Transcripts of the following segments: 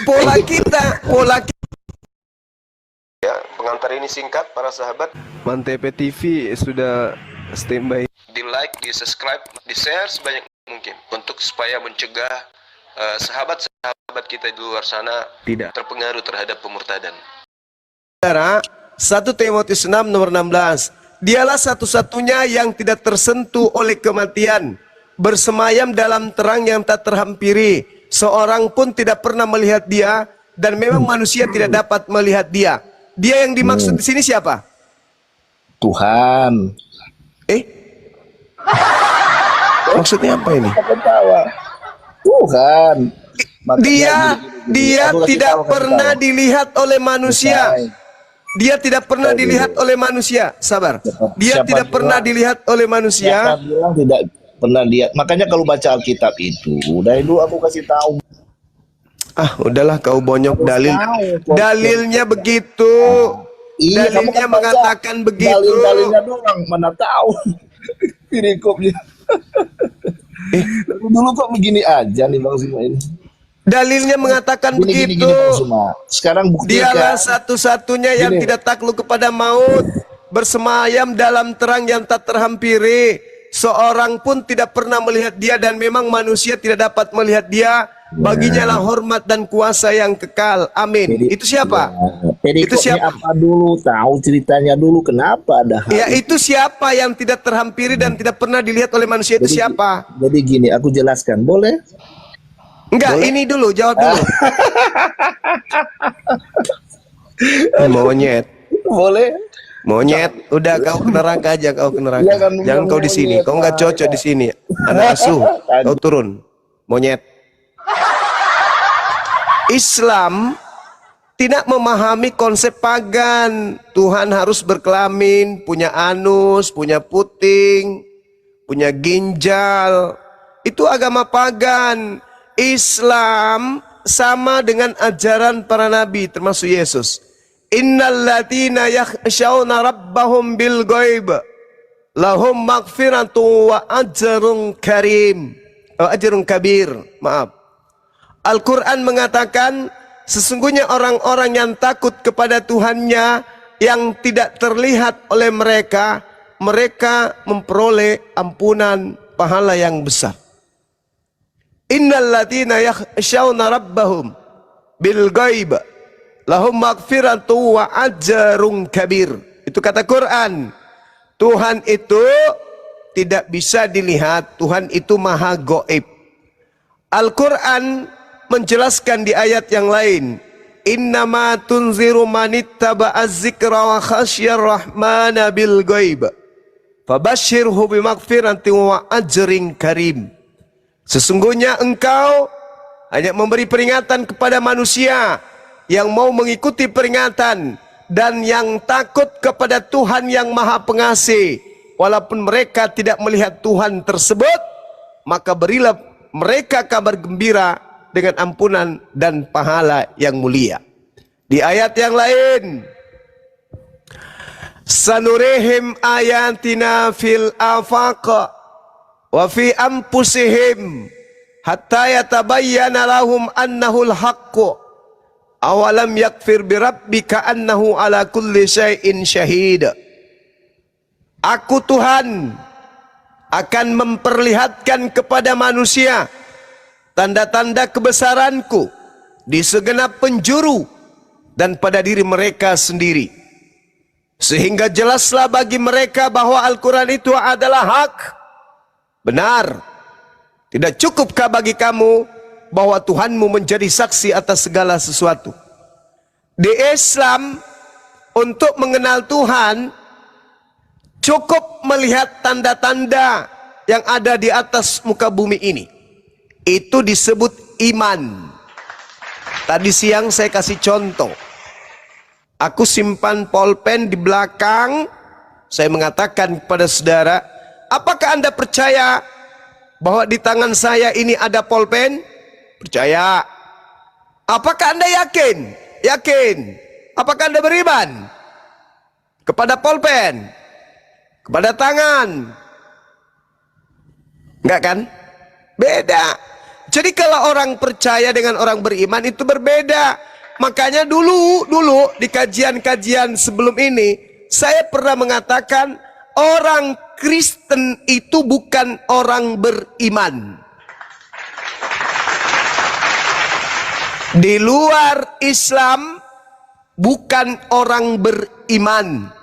Pola kita. Ya, pengantar ini singkat para sahabat. Mantep TV sudah standby. Di like, di subscribe, di share sebanyak mungkin untuk supaya mencegah sahabat-sahabat kita di luar sana Tidak terpengaruh terhadap pemurtadan. Saudara, 1 Timotius 6 nomor 16. Dialah satu-satunya yang tidak tersentuh oleh kematian, bersemayam dalam terang yang tak terhampiri. Seorang pun tidak pernah melihat dia, dan memang manusia tidak dapat melihat dia. Dia yang dimaksud di sini siapa? Tuhan. Maksudnya apa ini? Tuhan. Dia tidak pernah dilihat oleh manusia. Dia tidak pernah dilihat oleh manusia. Sabar. Dia tidak pernah dilihat oleh manusia. Siapa bilang tidak pernah lihat? Makanya kalau baca Alkitab itu, dari dulu aku kasih tahu. Udahlah kau bonyok dalilnya begitu. Iya, dalilnya kan mengatakan begitu. Dalilnya doang, mana tahu. Perikopnya. Dulu kok begini aja nih Bang Sima ini. Dalilnya mengatakan begitu. Sekarang buktikan. Dialah satu-satunya yang tidak takluk kepada maut, bersemayam dalam terang yang tak terhampiri. Seorang pun tidak pernah melihat dia, dan memang manusia tidak dapat melihat dia. Baginya lah hormat dan kuasa yang kekal. Amin. Itu siapa? Itu siapa? Apa dulu? Tahu ceritanya dulu kenapa ada hal ya itu siapa yang tidak terhampiri dan tidak pernah dilihat oleh manusia? Itu siapa? Jadi gini, aku jelaskan, boleh? Enggak, boleh? Ini dulu, jawab dulu. Monyet. Boleh? Monyet, udah kau ke neraka aja, kau ke neraka. Ya kan, jangan kau di sini, kau nggak cocok di sini. Anak asuh, kau turun. Monyet. Islam tidak memahami konsep pagan. Tuhan harus berkelamin, punya anus, punya puting, punya ginjal. Itu agama pagan. Islam sama dengan ajaran para nabi termasuk Yesus. Innalladzina yakhshawna rabbahum bil ghaib lahum maghfiratun wa ajrun karim. Ajrun kabir, maaf. Al-Quran mengatakan sesungguhnya orang-orang yang takut kepada Tuhannya yang tidak terlihat oleh mereka, mereka memperoleh ampunan pahala yang besar. Innalladzina yakhshawna rabbahum bil ghaib lahum maghfiratun wa ajrun kabir. Itu kata Quran. Tuhan itu tidak bisa dilihat, Tuhan itu maha gaib. Al-Quran menjelaskan di ayat yang lain, innama tunziru manittaba'az zikra wa khasyar rahmana bil ghaib fabashshirhu bimaghfiratin wa ajrin karim. Sesungguhnya engkau hanya memberi peringatan kepada manusia yang mau mengikuti peringatan dan yang takut kepada Tuhan yang maha pengasih. Walaupun mereka tidak melihat Tuhan tersebut, maka berilah mereka kabar gembira dengan ampunan dan pahala yang mulia. Di ayat yang lain, sanurihim ayatina fil afaq wa fi anfusihim hatta yatabayyana lahum annahu al-haqq. Awalam yakfir bi rabbika annahu ala kulli syai'in syahid. Aku Tuhan akan memperlihatkan kepada manusia tanda-tanda kebesaranku di segenap penjuru dan pada diri mereka sendiri, sehingga jelaslah bagi mereka bahwa Al-Quran itu adalah hak, benar. Tidak cukupkah bagi kamu bahwa Tuhanmu menjadi saksi atas segala sesuatu? Di Islam, untuk mengenal Tuhan cukup melihat tanda-tanda yang ada di atas muka bumi ini. Itu disebut iman. Tadi siang saya kasih contoh. Aku simpan pulpen di belakang. Saya mengatakan kepada saudara, apakah Anda percaya bahwa di tangan saya ini ada pulpen? Percaya. Apakah Anda yakin? Yakin. Apakah Anda beriman kepada pulpen? Kepada tangan? Enggak kan? Beda. Jadi kalau orang percaya dengan orang beriman itu berbeda. Makanya dulu di kajian-kajian sebelum ini saya pernah mengatakan orang Kristen itu bukan orang beriman. Di luar Islam bukan orang beriman.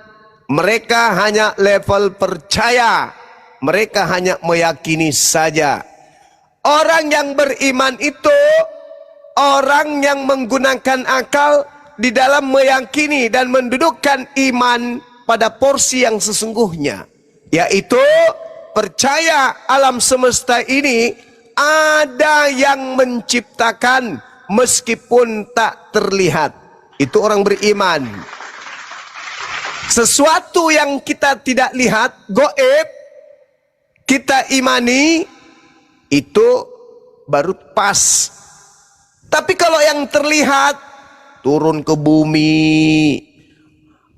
Mereka hanya level percaya. Mereka hanya meyakini saja. Orang yang beriman itu orang yang menggunakan akal di dalam meyakini dan mendudukkan iman pada porsi yang sesungguhnya, yaitu percaya alam semesta ini ada yang menciptakan meskipun tak terlihat. Itu orang beriman. Sesuatu yang kita tidak lihat, goib, kita imani, itu baru pas. Tapi kalau yang terlihat, turun ke bumi,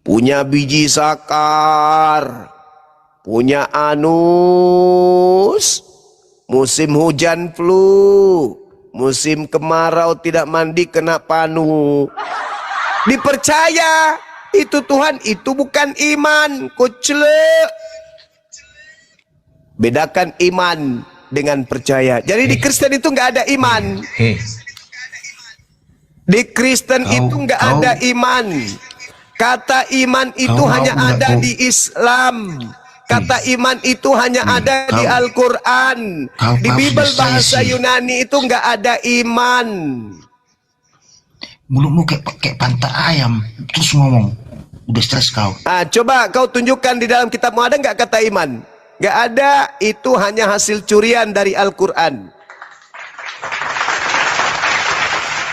punya biji sakar, punya anus, musim hujan flu, musim kemarau tidak mandi kena panu. Dipercaya itu Tuhan, itu bukan iman. Kuclek. Bedakan iman dengan percaya. Jadi di Kristen itu nggak ada iman. Di Kristen itu nggak ada iman. Kata iman itu hanya ada di Islam. Kata iman itu hanya ada di Al-Quran. Di Bible bahasa Yunani itu nggak ada iman. Mulutmu kayak pantat ayam terus ngomong. Udah stres kau. Coba kau tunjukkan di dalam kitabmu ada nggak kata iman? Nggak ada. Itu hanya hasil curian dari Al-Quran.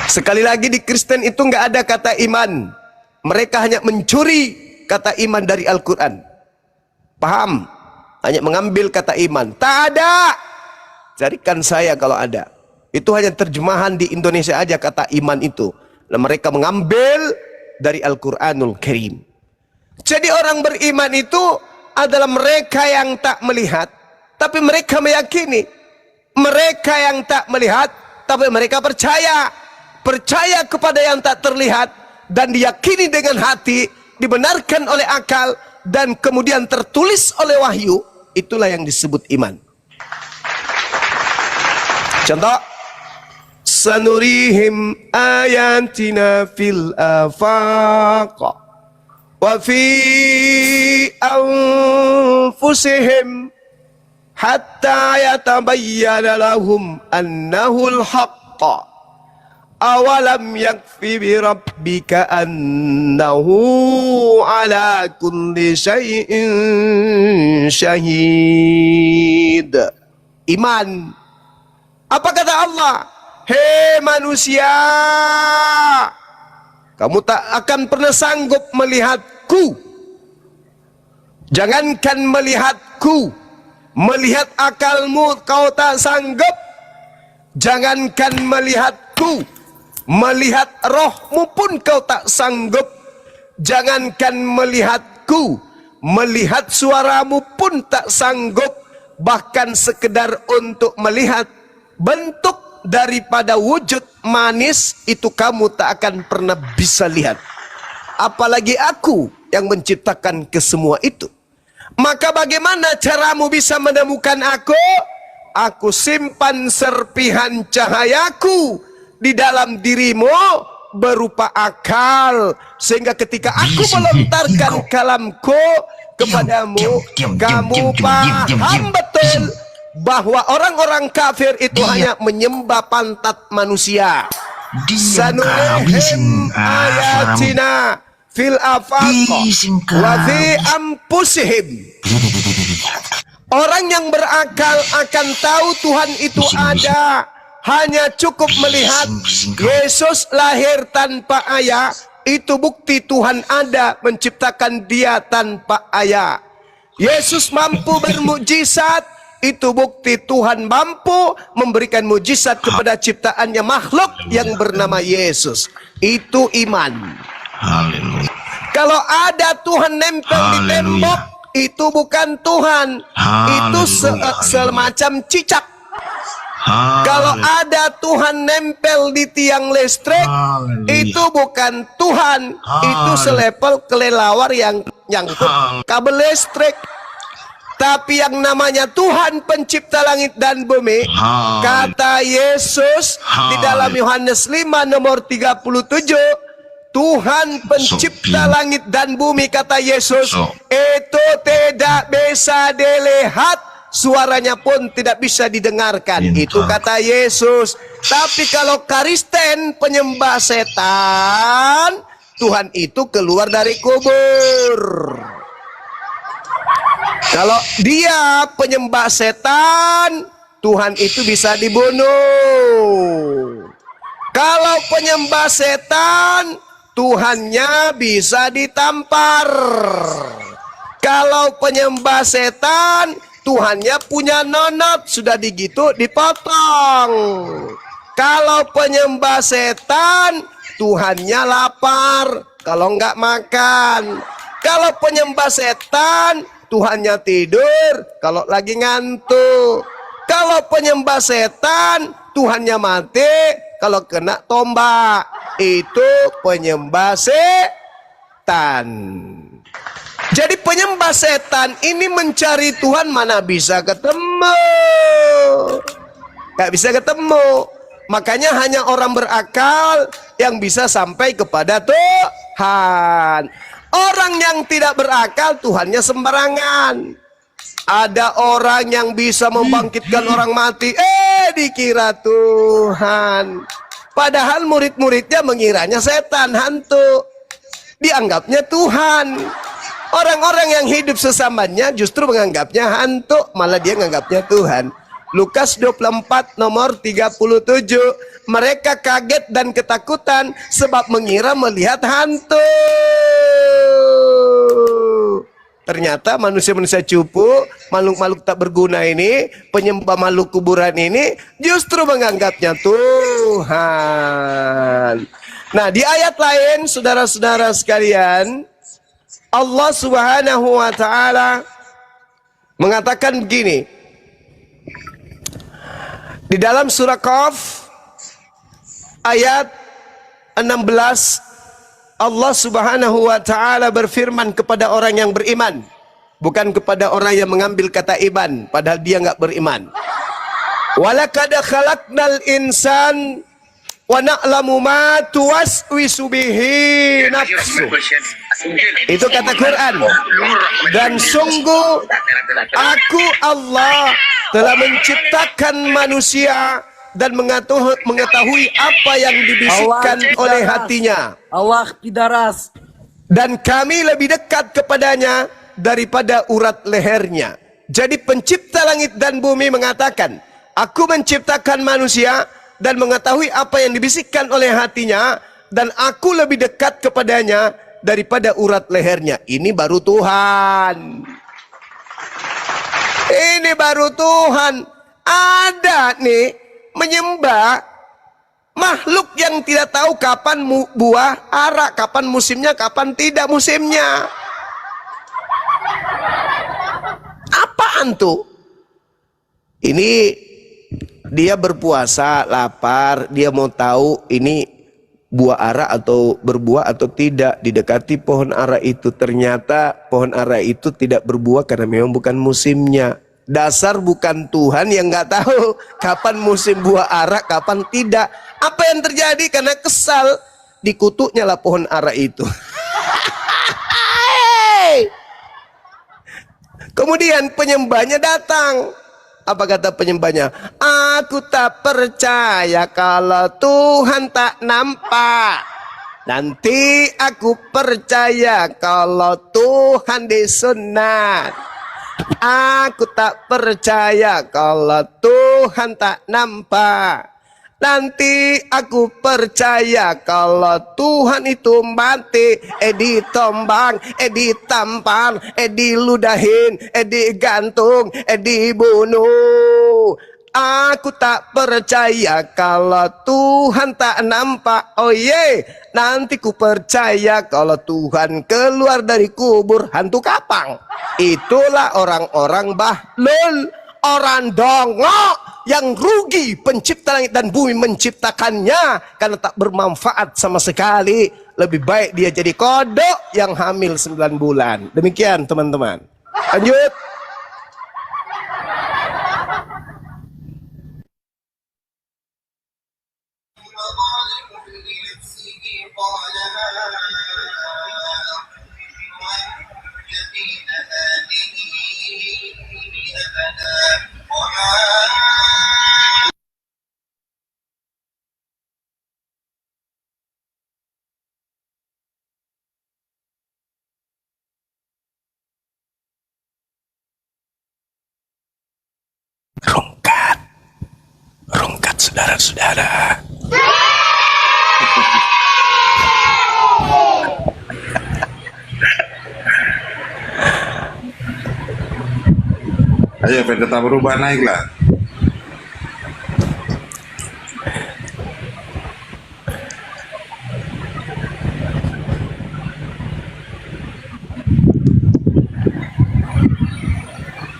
Sekali lagi di Kristen itu nggak ada kata iman. Mereka hanya mencuri kata iman dari Al-Quran. Paham? Hanya mengambil kata iman. Tak ada. Carikan saya kalau ada. Itu hanya terjemahan di Indonesia aja kata iman itu. Dan mereka mengambil dari Al-Quranul Karim. Jadi orang beriman itu adalah mereka yang tak melihat, tapi mereka meyakini. Mereka yang tak melihat, tapi mereka percaya. Percaya kepada yang tak terlihat dan diyakini dengan hati, dibenarkan oleh akal dan kemudian tertulis oleh wahyu. Itulah yang disebut iman. Contoh, sanurihim ayatina fil afaq wa fi anfusihim hatta yatabayyana lahum annahul haqq. Awalam yakfi bi rabbika annahu ala kulli syai'in syahid. Iman. Apa kata Allah? Hei manusia, kamu tak akan pernah sanggup melihatku. Jangankan melihatku, melihat akalmu kau tak sanggup. Jangankan melihatku, melihat rohmu pun kau tak sanggup. Jangankan melihatku, melihat suaramu pun tak sanggup. Bahkan sekedar untuk melihat bentuk daripada wujud manis itu kamu tak akan pernah bisa lihat. Apalagi aku yang menciptakan kesemua itu. Maka bagaimana caramu bisa menemukan aku? Aku simpan serpihan cahayaku di dalam dirimu berupa akal, sehingga ketika aku melontarkan kalamku kepadamu, kamu paham betul bahwa orang-orang kafir itu hanya menyembah pantat manusia. Sanurihim ayatina fil afaq wa fi anfusihim. Orang yang berakal akan tahu Tuhan itu ada. Hanya cukup melihat Yesus lahir tanpa ayah. Itu bukti Tuhan ada, menciptakan dia tanpa ayah. Yesus mampu bermukjizat. Itu bukti Tuhan mampu memberikan mukjizat kepada ciptaannya makhluk yang bernama Yesus. Itu iman. Haleluya. Kalau ada Tuhan nempel di tembok, itu bukan Tuhan. Itu semacam cicak. Kalau ada Tuhan nempel di tiang listrik, itu bukan Tuhan, itu selevel kelelawar yang nyangkut kabel listrik. Tapi yang namanya Tuhan pencipta langit dan bumi, kata Yesus di dalam Yohanes 5 nomor 37, Tuhan pencipta langit dan bumi, kata Yesus, itu tidak bisa dilihat, suaranya pun tidak bisa didengarkan. Itu kata Yesus. Tapi kalau Kristen penyembah setan, Tuhan itu keluar dari kubur. Kalau dia penyembah setan, Tuhan itu bisa dibunuh. Kalau penyembah setan, Tuhannya bisa ditampar. Kalau penyembah setan, Tuhannya punya nonot, sudah digitu dipotong. Kalau penyembah setan, Tuhannya lapar, kalau enggak makan. Kalau penyembah setan, Tuhannya tidur kalau lagi ngantuk. Kalau penyembah setan, Tuhannya mati kalau kena tombak. Itu penyembah setan. Jadi penyembah setan ini mencari Tuhan mana bisa ketemu. Gak bisa ketemu. Makanya hanya orang berakal yang bisa sampai kepada Tuhan. Orang yang tidak berakal, Tuhannya sembarangan. Ada orang yang bisa membangkitkan orang mati, dikira Tuhan. Padahal murid-muridnya mengiranya setan, hantu. Dianggapnya Tuhan. Orang-orang yang hidup sesamanya justru menganggapnya hantu, malah dia menganggapnya Tuhan. Lukas 24 nomor 37, mereka kaget dan ketakutan sebab mengira melihat hantu. Ternyata manusia-manusia cupu, makhluk-makhluk tak berguna ini, penyembah makhluk kuburan ini justru menganggapnya Tuhan. Nah, di ayat lain, saudara-saudara sekalian, Allah Subhanahu wa taala mengatakan begini. Di dalam surah Qaf ayat 16, Allah Subhanahu wa taala berfirman kepada orang yang beriman, bukan kepada orang yang mengambil kata iman padahal dia enggak beriman. Walaqad khalaqnal insan wa na'lamu ma tuwaswisu bihi nafsu. Itu kata Quran. Dan sungguh aku Allah telah menciptakan manusia dan mengetahui apa yang dibisikkan oleh hatinya. Allah pidaras. Dan kami lebih dekat kepadanya daripada urat lehernya. Jadi pencipta langit dan bumi mengatakan, aku menciptakan manusia dan mengetahui apa yang dibisikkan oleh hatinya, dan aku lebih dekat kepadanya daripada urat lehernya. Ini baru Tuhan. Ini baru Tuhan. Ada nih menyembah makhluk yang tidak tahu kapan buah ara, kapan musimnya, kapan tidak musimnya. Apaan tuh? Ini dia berpuasa, lapar, dia mau tahu ini buah ara atau berbuah atau tidak. Didekati pohon ara itu, ternyata pohon ara itu tidak berbuah karena memang bukan musimnya. Dasar bukan Tuhan yang nggak tahu kapan musim buah ara, kapan tidak. Apa yang terjadi? Karena kesal, dikutuknya lah pohon ara itu. Kemudian penyembahnya datang. Apa kata penyembahnya? Aku tak percaya kalau Tuhan tak nampak. Nanti aku percaya kalau Tuhan disunat. Aku tak percaya kalau Tuhan tak nampak. Nanti aku percaya kalau Tuhan itu mati, ditombang, ditampar, diludahin, digantung, dibunuh. Aku tak percaya kalau Tuhan tak nampak. Oh ye, nanti ku percaya kalau Tuhan keluar dari kubur hantu kapang. Itulah orang-orang bahlul, orang dongok yang rugi pencipta langit dan bumi menciptakannya karena tak bermanfaat sama sekali. Lebih baik dia jadi kodok yang hamil 9 bulan. Demikian teman-teman. Lanjut. Rungkat saudara-saudara. Ayo pendeta berubah naiklah.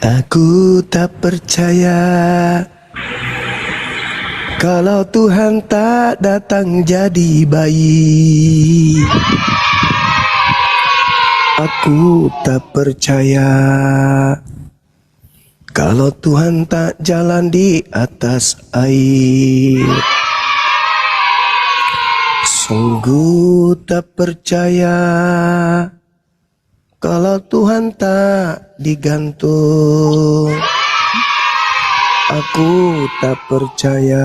Aku tak percaya kalau Tuhan tak datang jadi bayi. Aku tak percaya kalau Tuhan tak jalan di atas air. Sungguh tak percaya kalau Tuhan tak digantung. Aku tak percaya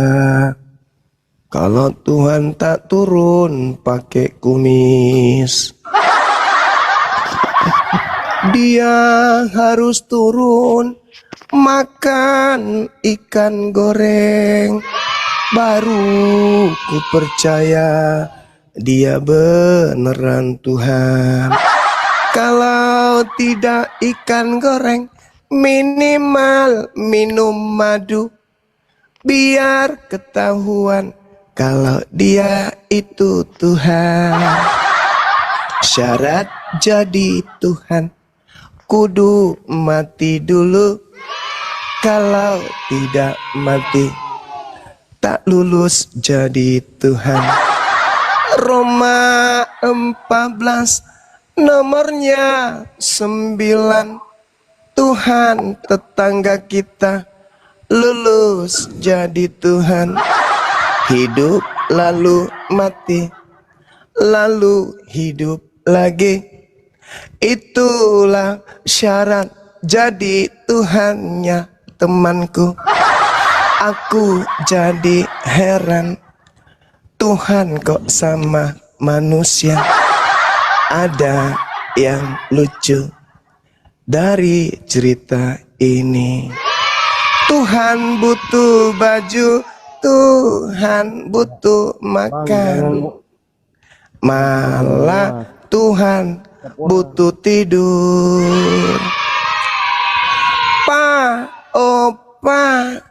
kalau Tuhan tak turun pakai kumis. Dia harus turun makan ikan goreng, baru ku percaya dia beneran Tuhan. Kalau tidak ikan goreng, minimal minum madu, biar ketahuan kalau dia itu Tuhan. Syarat jadi Tuhan, kudu mati dulu. Kalau tidak mati, tak lulus jadi Tuhan. Roma 14 nomornya 9. Tuhan tetangga kita lulus jadi Tuhan. Hidup lalu mati, lalu hidup lagi. Itulah syarat jadi Tuhannya temanku. Aku jadi heran, Tuhan kok sama manusia. Ada yang lucu dari cerita ini. Tuhan butuh baju, Tuhan butuh makan, malah Tuhan butuh tidur. Pak, oh Pak,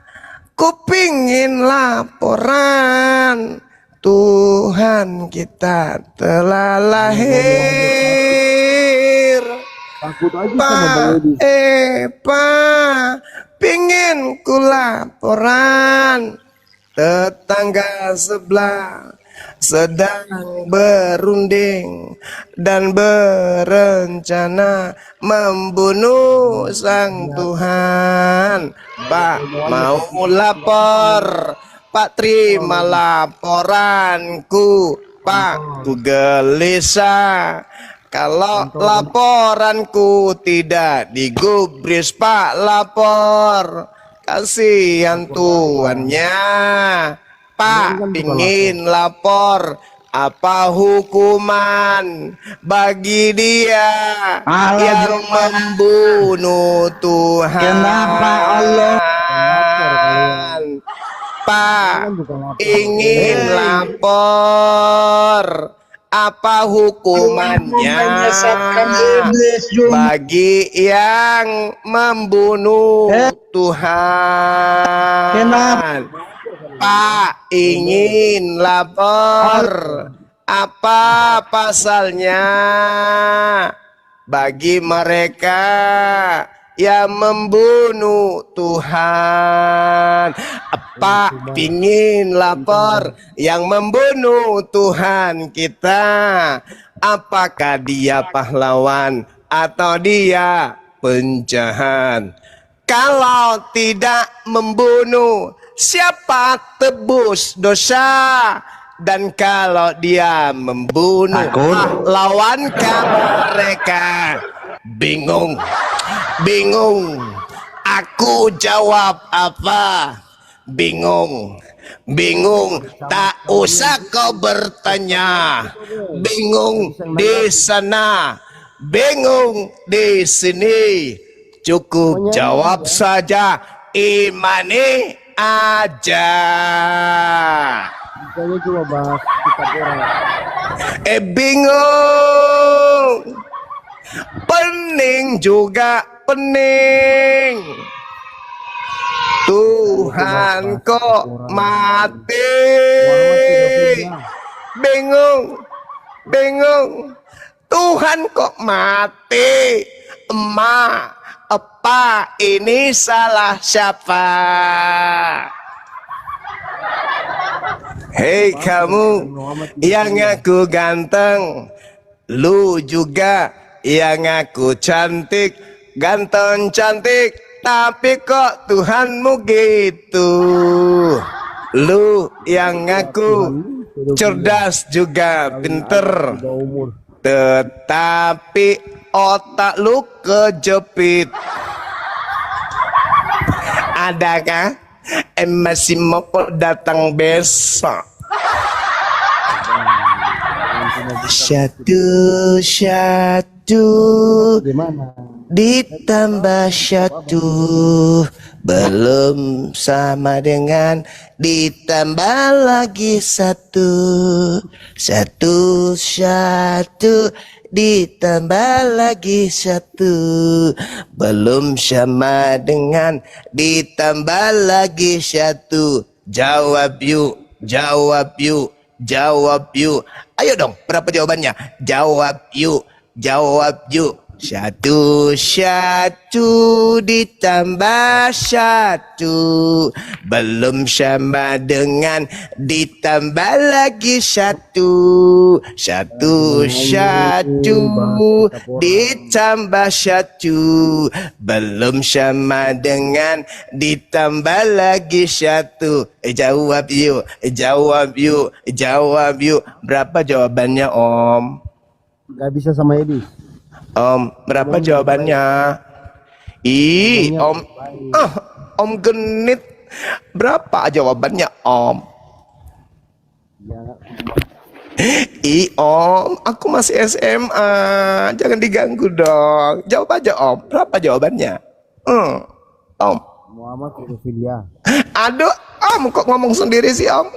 ku pingin laporan, Tuhan kita telah lahir. Pak, pingin ku laporan, tetangga sebelah sedang berunding dan berencana membunuh sang Tuhan. Pak mau lapor, Pak terima laporanku. Pak ku gelisah kalau laporanku tidak digubris. Pak lapor, kasihan tuannya. Pak ingin lapor, apa hukuman bagi dia yang membunuh Tuhan? Kenapa Allah? Pak ingin lapor, apa hukumannya bagi yang membunuh Tuhan? Pak ingin lapor, apa pasalnya bagi mereka yang membunuh Tuhan. Apa pingin lapar yang membunuh Tuhan kita? Apakah dia pahlawan atau dia penjahat? Kalau tidak membunuh, siapa tebus dosa? Dan kalau dia membunuh, lawankah mereka? Bingung, bingung. Aku jawab apa? Bingung, bingung. Tak usah kau bertanya. Bingung di sana, bingung di sini. Cukup jawab saja, imani aja. Misalnya cuma bahas kitab orang. Bingung. Pening juga pening. Tuhan kok mati. Bingung, bingung. Tuhan kok mati. Emak, apa ini salah siapa? Hei kamu yang ngaku ganteng, lu juga yang ngaku cantik, ganteng cantik, tapi kok Tuhanmu gitu. Lu yang ngaku cerdas juga pinter, tetapi otak lu kejepit. Adakah masih mau datang besok? Satu ditambah satu belum sama dengan ditambah lagi satu. Satu ditambah lagi satu belum sama dengan ditambah lagi satu. Jawab yuk, jawab yuk, jawab yuk. Ayo dong, berapa jawabannya? Jawab yuk, jawab yuk. Satu ditambah satu belum sama dengan ditambah lagi satu. Satu ditambah satu belum sama dengan ditambah lagi satu. Jawab yuk, jawab yuk, jawab yuk. Berapa jawabannya Om? Gak bisa sama Edi. Om, berapa jawabannya? Om, Om genit. Berapa jawabannya Om? Om, aku masih SMA. Jangan diganggu dong. Jawab aja Om. Berapa jawabannya? Om. Muhammad pedofilia. Aduh, Om kok ngomong sendiri sih Om?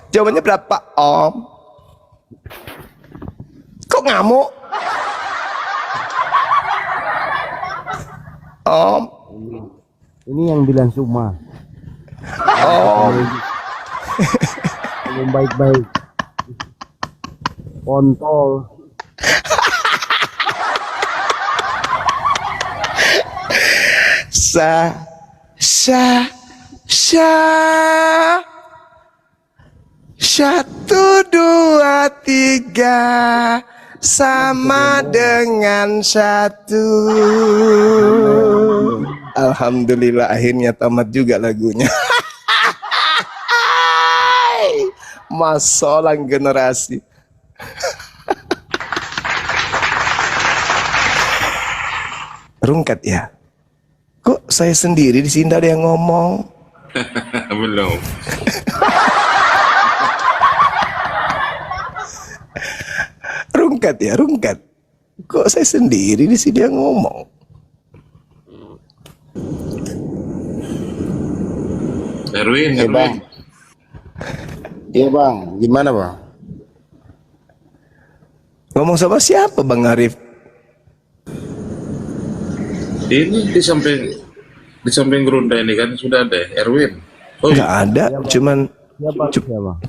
Jawabannya berapa Om? Kok ngamuk? Om. Ini yang bilang Suma. Om. Yang baik-baik. Kontol. Satu, dua, tiga sama dengan satu. Alhamdulillah akhirnya tamat juga lagunya. Masalah generasi. Rungkat ya. Kok saya sendiri di sini ada yang ngomong? Belum. Rungkat ya, rungkat. Kok saya sendiri di sini yang ngomong? Erwin, Iya bang. Iya bang, gimana bang? Ngomong sama siapa Bang Arif? Ini di samping gerunda ini kan sudah ada Erwin. Oh, Nggak ada,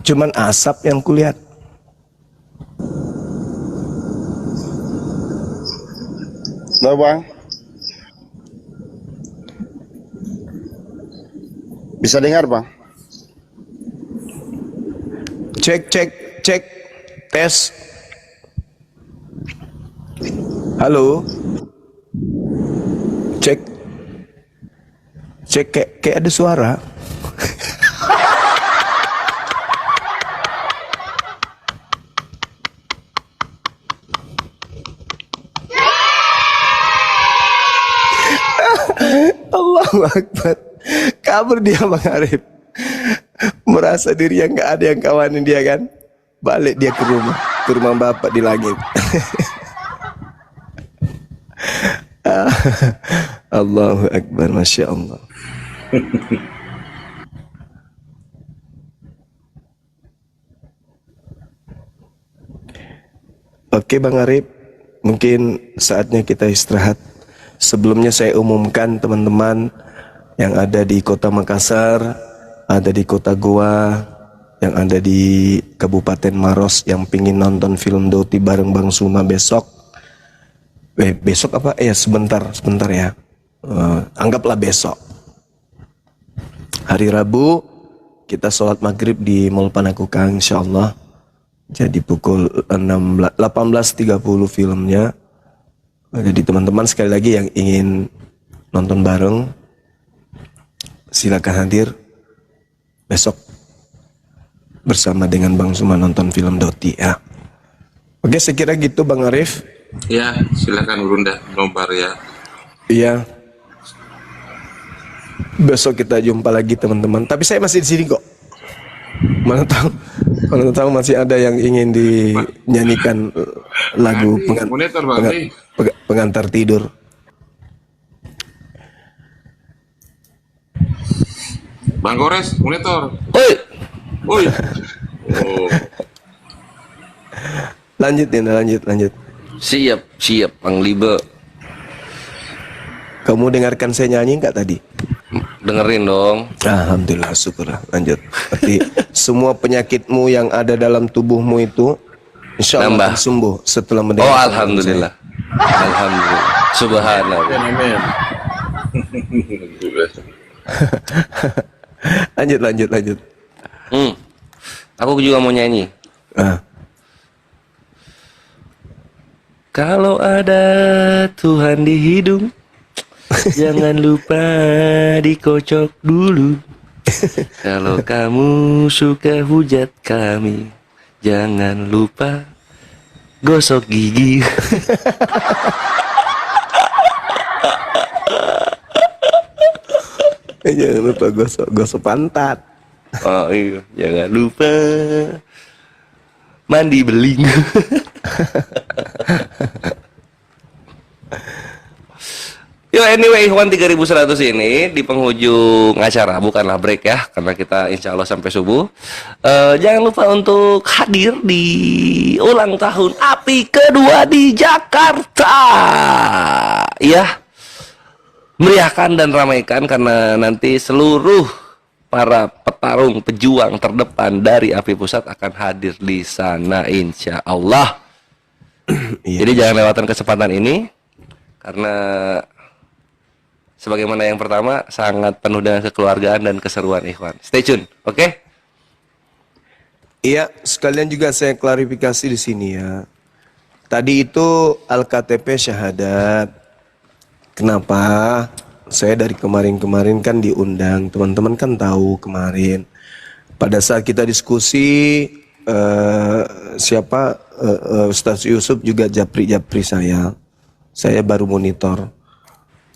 cuman asap yang kulihat. Lo bang? Bisa dengar, Bang? Cek, cek, cek. Tes. Halo. Cek. Cek, kayak ada suara. Allahu Akbar. Kabur dia Bang Arif. Merasa diri yang gak ada yang kawanin dia kan. Balik dia ke rumah bapak di langit. Allahu Akbar, Masya Allah. Oke Bang Arif, mungkin saatnya kita istirahat. Sebelumnya saya umumkan teman-teman yang ada di kota Makassar, ada di kota Goa, yang ada di Kabupaten Maros yang pingin nonton film Doti bareng Bang Suma besok. Besok apa? Sebentar ya. Anggaplah besok. Hari Rabu kita sholat maghrib di Mall Panakukang insyaallah. Jadi pukul 18.30 filmnya. Jadi teman-teman sekali lagi yang ingin nonton bareng silakan hadir besok bersama dengan Bang Suma nonton film Doti ya. Oke, saya kira gitu Bang Arif. Ya, silakan Bunda nobar ya. Iya. Besok kita jumpa lagi teman-teman. Tapi saya masih di sini kok. Mana tahu masih ada yang ingin dinyanyikan lagu pengantar tidur. Bang Gores, monitor. Oi. Oi. Oh. Lanjut. Siap Bang Libe. Kamu dengarkan saya nyanyi nggak tadi? Dengerin dong. Alhamdulillah, syukurlah. Lanjut. Berarti semua penyakitmu yang ada dalam tubuhmu itu insya Allah akan sembuh setelah mendengar. Oh, alhamdulillah. Alhamdulillah. Subhanallah. Amin. Lanjut. Aku juga mau nyanyi. Kalau ada Tuhan di hidung, jangan lupa dikocok dulu. Kalau kamu suka hujat kami, jangan lupa gosok gigi. Jangan lupa gosok pantat. Oh iya, jangan lupa mandi beling. Yo anyway, Ikhwan 3100 ini di penghujung acara, bukanlah break ya, karena kita insya Allah sampai subuh. Jangan lupa untuk hadir di ulang tahun API kedua di Jakarta. Ya, meriahkan dan ramaikan karena nanti seluruh para petarung pejuang terdepan dari API Pusat akan hadir di sana insya Allah. Jadi jangan lewatkan kesempatan ini karena sebagaimana yang pertama sangat penuh dengan kekeluargaan dan keseruan Ikhwan. Stay tune, oke? Iya, sekalian juga saya klarifikasi di sini ya. Tadi itu Al-KTP syahadat. Kenapa? Saya dari kemarin-kemarin kan diundang. Teman-teman kan tahu kemarin. Pada saat kita diskusi, Ustaz Yusuf juga japri saya. Saya baru monitor.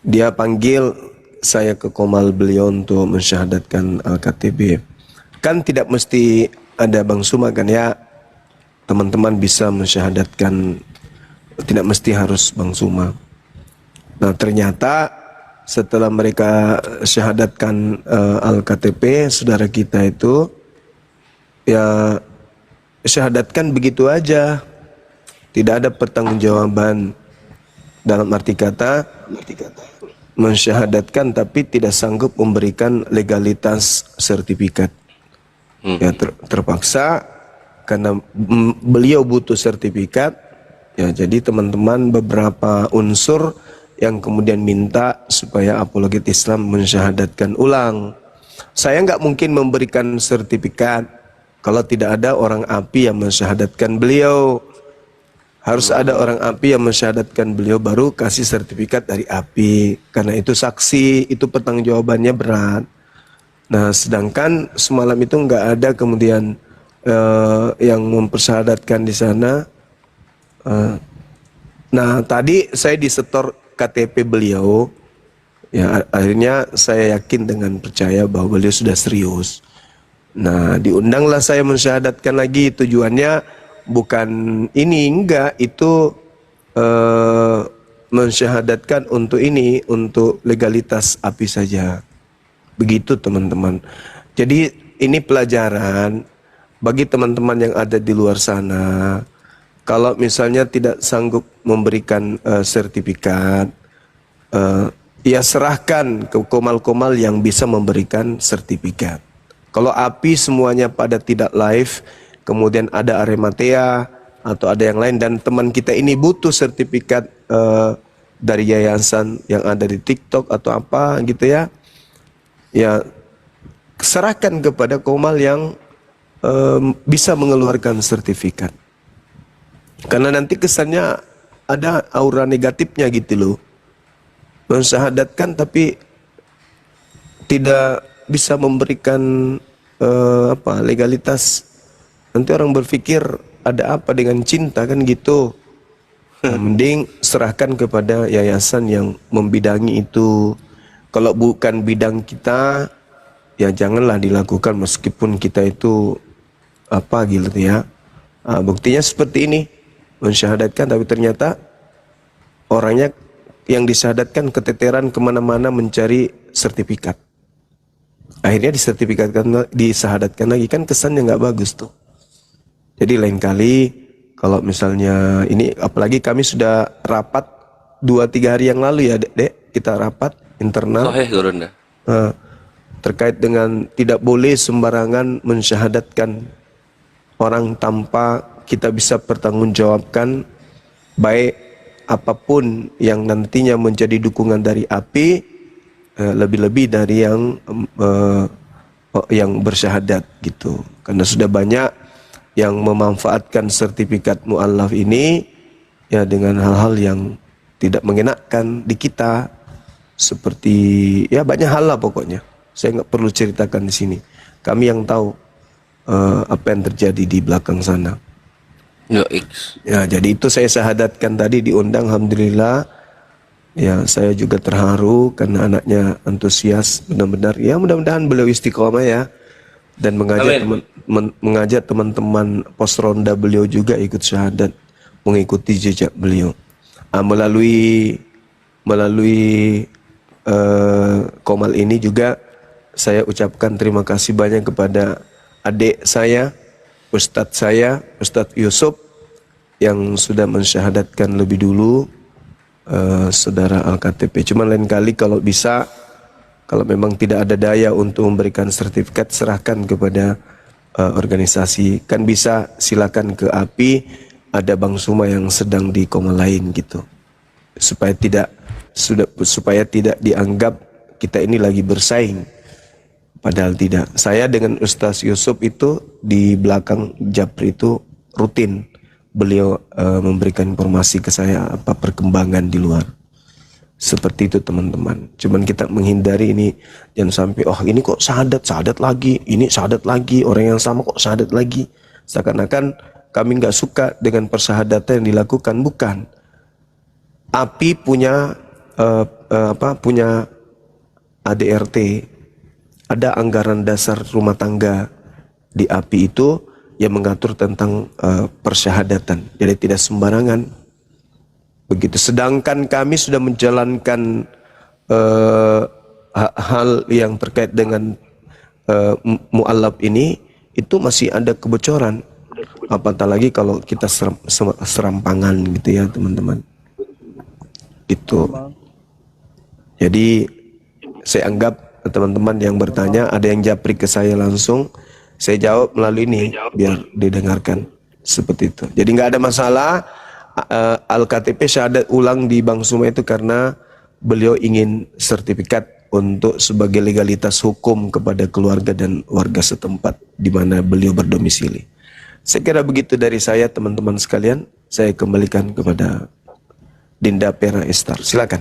Dia panggil saya ke komal beliau untuk mensyahadatkan Al-KTP. Kan tidak mesti ada Bang Suma kan ya. Teman-teman bisa mensyahadatkan, tidak mesti harus Bang Suma. Nah ternyata setelah mereka syahadatkan Al-KTP saudara kita itu, ya syahadatkan begitu aja. Tidak ada pertanggungjawaban. Dalam arti kata mensyahadatkan tapi tidak sanggup memberikan legalitas sertifikat. Ya terpaksa karena beliau butuh sertifikat. Ya jadi teman-teman beberapa unsur yang kemudian minta supaya apologet Islam mensyahadatkan ulang. Saya nggak mungkin memberikan sertifikat kalau tidak ada orang API yang mensyahadatkan beliau. Harus ada orang API yang mensyahadatkan beliau baru kasih sertifikat dari API. Karena itu saksi, itu pertanggungjawabannya berat. Nah, sedangkan semalam itu nggak ada kemudian yang mempersyahadatkan di sana. Nah, tadi saya disetor KTP beliau. Ya, akhirnya saya yakin dengan percaya bahwa beliau sudah serius. Nah, diundanglah saya mensyahadatkan lagi. Tujuannya bukan ini, enggak, itu mensyahadatkan untuk ini, untuk legalitas API saja. Begitu teman-teman. Jadi ini pelajaran bagi teman-teman yang ada di luar sana. Kalau misalnya tidak sanggup memberikan sertifikat, ya serahkan ke komal-komal yang bisa memberikan sertifikat. Kalau API semuanya pada tidak live, kemudian ada Arematea atau ada yang lain, dan teman kita ini butuh sertifikat dari yayasan yang ada di TikTok atau apa gitu ya, ya serahkan kepada komal yang bisa mengeluarkan sertifikat. Karena nanti kesannya ada aura negatifnya gitu loh. Mensyahadatkan tapi tidak bisa memberikan legalitas. Nanti orang berpikir ada apa dengan cinta kan gitu. Nah, mending serahkan kepada yayasan yang membidangi itu. Kalau bukan bidang kita, ya janganlah dilakukan meskipun kita itu apa gitu ya. Buktinya seperti ini, mensyahadatkan tapi ternyata orangnya yang disyahadatkan keteteran kemana-mana mencari sertifikat. Akhirnya disahadatkan lagi, kan kesannya nggak bagus tuh. Jadi lain kali kalau misalnya ini, apalagi kami sudah rapat 2-3 hari yang lalu ya dek, kita rapat internal terkait dengan tidak boleh sembarangan mensyahadatkan orang tanpa kita bisa pertanggungjawabkan, baik apapun yang nantinya menjadi dukungan dari API, lebih-lebih dari yang bersyahadat gitu. Karena sudah banyak yang memanfaatkan sertifikat mu'allaf ini ya dengan hal-hal yang tidak mengenakan di kita, seperti ya banyak hal lah pokoknya. Saya nggak perlu ceritakan di sini. Kami yang tahu apa yang terjadi di belakang sana. Ya, jadi itu saya syahadatkan tadi, diundang, alhamdulillah. Ya, saya juga terharu karena anaknya antusias benar-benar. Ya, mudah-mudahan beliau istiqomah ya, dan mengajak teman-teman pos ronda beliau juga ikut syahadat, mengikuti jejak beliau. Melalui Komal ini juga saya ucapkan terima kasih banyak kepada adik saya, Ustadz Yusuf, yang sudah mensyahadatkan lebih dulu saudara Al-KTP. Cuma lain kali kalau bisa, kalau memang tidak ada daya untuk memberikan sertifikat, serahkan kepada organisasi. Kan bisa silakan ke API, ada Bang Suma yang sedang di koma lain gitu. Supaya tidak dianggap kita ini lagi bersaing. Padahal tidak. Saya dengan Ustaz Yusuf itu di belakang Japri itu rutin. Beliau memberikan informasi ke saya apa perkembangan di luar. Seperti itu teman-teman. Cuman kita menghindari ini, jangan sampai ini kok syahadat lagi, ini syahadat lagi, orang yang sama kok syahadat lagi. Seakan-akan kami nggak suka dengan persyahadatan yang dilakukan. Bukan. API punya punya ADRT, ada anggaran dasar rumah tangga di API itu yang mengatur tentang persyahadatan. Jadi tidak sembarangan. Begitu. Sedangkan kami sudah menjalankan hal yang terkait dengan mu'allaf ini, itu masih ada kebocoran. Apatah lagi kalau kita serampangan gitu ya teman-teman. Itu. Jadi saya anggap teman-teman yang bertanya, ada yang japri ke saya langsung, saya jawab melalui ini biar didengarkan. Seperti itu. Jadi nggak ada masalah. Al-KTP syahadat ulang di Bang Suma itu karena beliau ingin sertifikat untuk sebagai legalitas hukum kepada keluarga dan warga setempat di mana beliau berdomisili. Saya kira begitu dari saya, teman-teman sekalian. Saya kembalikan kepada Dinda Pera Estar. Silakan.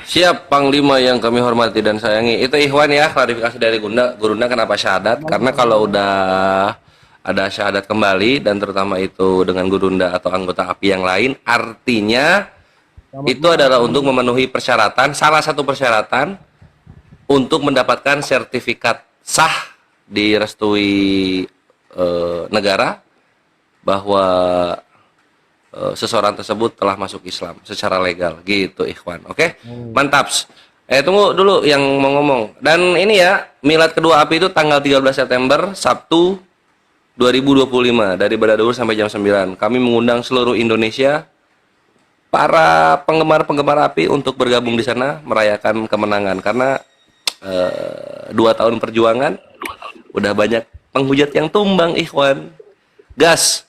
Siap, Panglima yang kami hormati dan sayangi. Itu Ikhwan ya, klarifikasi dari Gurunda kenapa syahadat? Karena kalau udah ada syahadat kembali, dan terutama itu dengan Gurunda atau anggota API yang lain, artinya itu adalah untuk memenuhi persyaratan, salah satu persyaratan untuk mendapatkan sertifikat sah direstui negara bahwa seseorang tersebut telah masuk Islam secara legal gitu, Ikhwan. Oke? Mantap. Tunggu dulu yang mau ngomong. Dan ini ya, milad kedua API itu tanggal 13 September Sabtu 2025 dari Badadur sampai jam 9. Kami mengundang seluruh Indonesia, para penggemar-penggemar API untuk bergabung di sana merayakan kemenangan, karena 2 tahun perjuangan udah banyak penghujat yang tumbang, Ikhwan. Gas.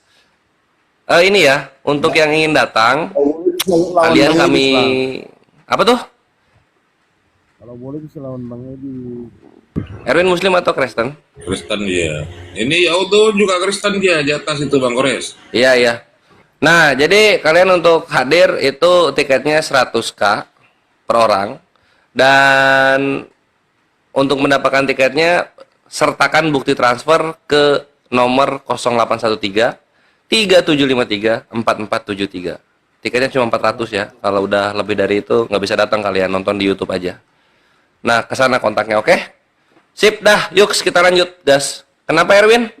Ini ya, untuk yang ingin datang, kalian kami apa tuh? Kalau boleh bisa lawan Bang Edi. Erwin Muslim atau Kristen? Kristen dia. Ini auto juga Kristen dia di atas itu Bang Kores. Iya, iya. Nah, jadi kalian untuk hadir itu tiketnya 100K per orang, dan untuk mendapatkan tiketnya sertakan bukti transfer ke nomor 0813 3753 4473. Tiketnya cuma 400 ya. Kalau udah lebih dari itu nggak bisa datang, kalian nonton di YouTube aja. Nah, kesana kontaknya, oke? Sip dah, yuk kita lanjut, gas. Kenapa Erwin?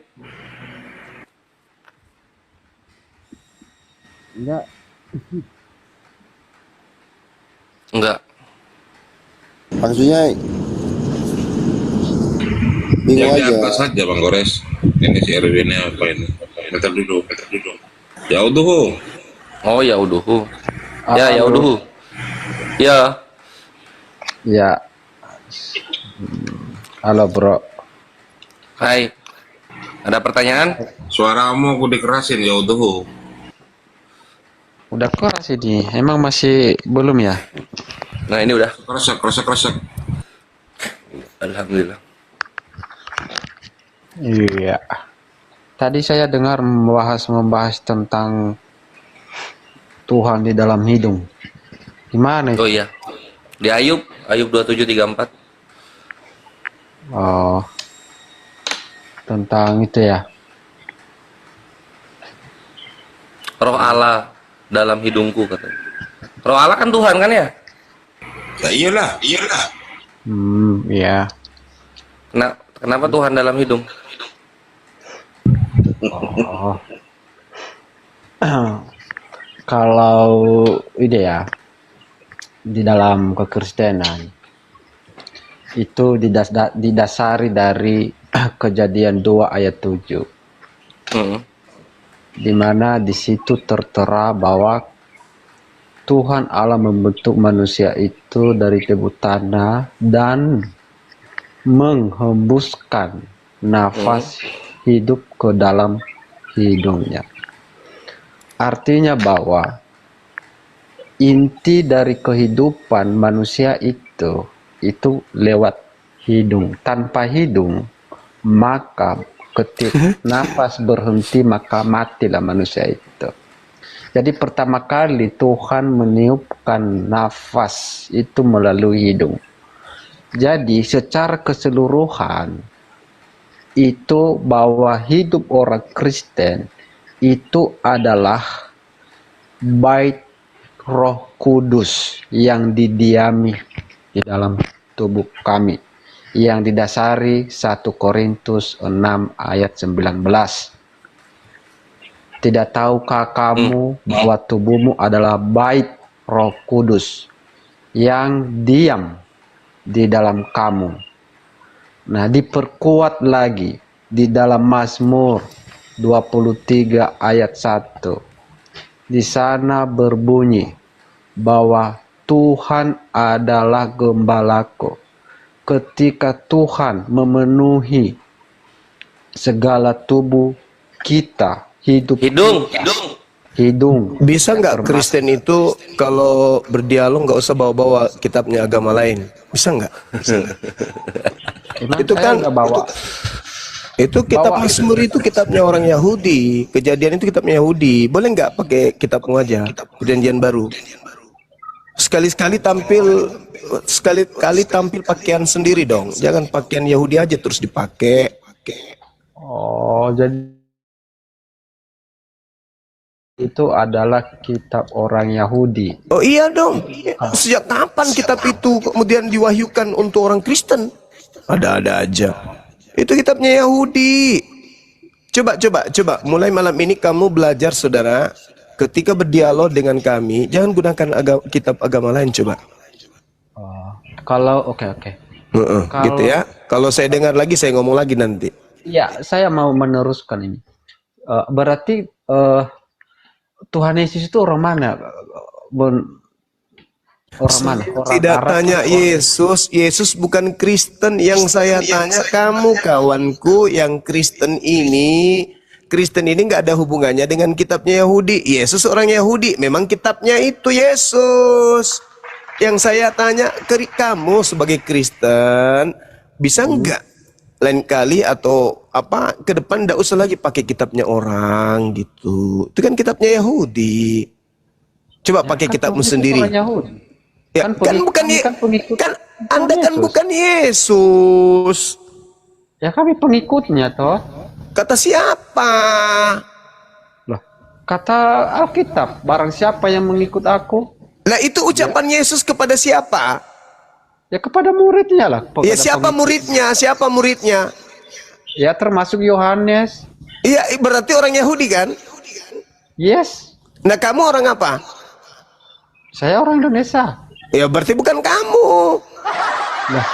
Enggak. Maksudnya Yang di atas saja Bang Kores. Ini si Erwinnya apa ini? Bentar dulu. Ya uduh. Oh ya uduhu. Ya uduhu. Ya. Ya. Halo bro. Hai. Ada pertanyaan? Suaramu aku dikerasin ya uduh. Udah keras ini. Emang masih belum ya? Nah, ini udah. Kerasak. Alhamdulillah. Iya. Tadi saya dengar membahas tentang Tuhan di dalam hidung. Gimana itu? Oh iya. Di Ayub 2734. Oh. Tentang itu ya. Roh Allah dalam hidungku katanya. Roh Allah kan Tuhan kan ya? Ya iyalah. Iya. Kenapa Tuhan dalam hidung? Oh. Kalau ide ya, di dalam kekristenan itu didasari dari Kejadian 2 ayat 7. Di mana di situ tertera bahwa Tuhan Allah membentuk manusia itu dari debu tanah dan menghembuskan nafas hidup ke dalam hidungnya. Artinya bahwa inti dari kehidupan manusia itu lewat hidung. Tanpa hidung, maka ketika nafas berhenti maka matilah manusia itu. Jadi pertama kali Tuhan meniupkan nafas itu melalui hidung. Jadi secara keseluruhan itu bahwa hidup orang Kristen itu adalah bait Roh Kudus yang didiami di dalam tubuh kami, yang didasari 1 Korintus 6 ayat 19. Tidak tahukah kamu bahwa tubuhmu adalah bait Roh Kudus yang diam di dalam kamu. Nah, diperkuat lagi di dalam Mazmur 23 ayat 1. Di sana berbunyi bahwa Tuhan adalah gembalaku. Ketika Tuhan memenuhi segala tubuh kita, hidung. hidung. Bisa nggak Kristen itu kalau berdialog nggak usah bawa-bawa kitabnya agama lain? Bisa nggak? Emang Itu saya kan nggak bawa. itu kitab Bawa. Mazmur itu kitabnya orang Yahudi, Kejadian itu kitabnya Yahudi. Boleh nggak pakai kitabmu aja? Perjanjian baru. Sekali-kali tampil pakaian sendiri dong. Jangan pakaian Yahudi aja terus dipakai. Oh, jadi itu adalah kitab orang Yahudi. Oh iya dong. Sejak kapan kitab itu kemudian diwahyukan untuk orang Kristen? Ada-ada aja. Itu kitabnya Yahudi. Coba. Mulai malam ini kamu belajar, saudara. Ketika berdialog dengan kami, jangan gunakan kitab agama lain, coba. Kalau oke. Gitu ya. Kalau saya dengar lagi, saya ngomong lagi nanti. Ya, saya mau meneruskan ini. Berarti Tuhan Yesus itu orang mana? Orang mana? Orang Tidak Arab, tanya Yesus. Yesus bukan Kristen. Yang saya tanya, kamu kawanku yang Kristen ini nggak ada hubungannya dengan kitabnya Yahudi. Yesus orang Yahudi, memang kitabnya itu Yesus. Yang saya tanya ke kamu sebagai Kristen, bisa nggak lain kali atau apa ke depan nggak usah lagi pakai kitabnya orang gitu. Itu kan kitabnya Yahudi. Coba pakai kitabmu sendiri. Orang Yahudi. Ya, kan bukan pengikut. kan Anda kan bukan Yesus. Ya kami pengikutnya toh. Kata siapa? Loh, kata Alkitab, barang siapa yang mengikut aku, Lah itu ucapan Yesus kepada siapa? ya kepada muridnya lah. Ya kepada siapa pengikut. muridnya? Siapa muridnya? Ya termasuk Yohanes. Iya berarti orang Yahudi kan? Yes, Nah kamu orang apa? saya orang Indonesia. Ya berarti bukan kamu. Nah,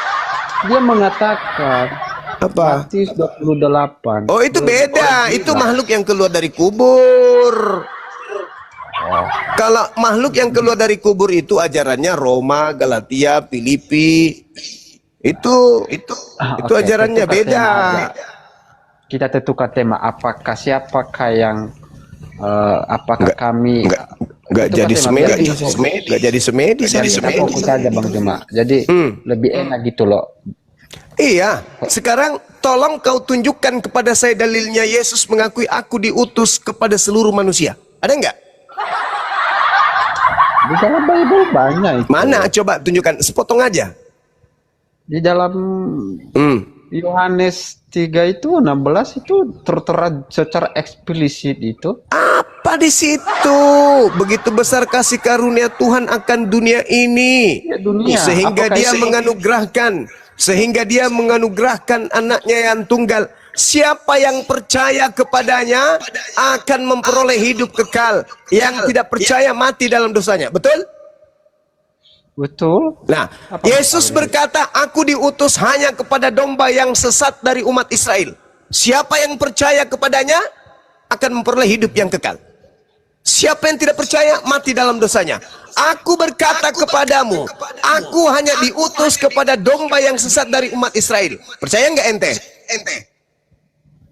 dia mengatakan Apa? Matius 28. Oh itu beda. Itu makhluk yang keluar dari kubur. Kalau makhluk yang keluar dari kubur itu ajarannya Roma, Galatia, Filipi. Itu Oke, ajarannya tentukan beda. tema. Kita tentukan tema apakah siapakah yang apakah kami Nggak Itu jadi kan tema semedi, biasa. nggak jadi semedi, kita fokus saja Bang Juma. Jadi lebih enak gitu loh. Iya, sekarang tolong kau tunjukkan kepada saya dalilnya Yesus mengakui aku diutus kepada seluruh manusia. Ada nggak? Di dalam Bible banyak itu. Mana? Coba tunjukkan, sepotong aja. Di dalam Yohanes 3 itu 16 itu tertera secara eksplisit itu. Apa di situ? Begitu besar kasih karunia Tuhan akan dunia ini, Ya, dunia. sehingga Apakah dia menganugerahkan anaknya yang tunggal. Siapa yang percaya kepadanya akan memperoleh hidup kekal. Yang tidak percaya mati dalam dosanya. Betul? Betul. Nah, Yesus berkata, aku diutus hanya kepada domba yang sesat dari umat Israel. Siapa yang percaya kepadanya akan memperoleh hidup yang kekal. Siapa yang tidak percaya mati dalam dosanya. Aku berkata kepadamu, aku hanya diutus kepada domba yang sesat dari umat Israel. Percaya nggak ente?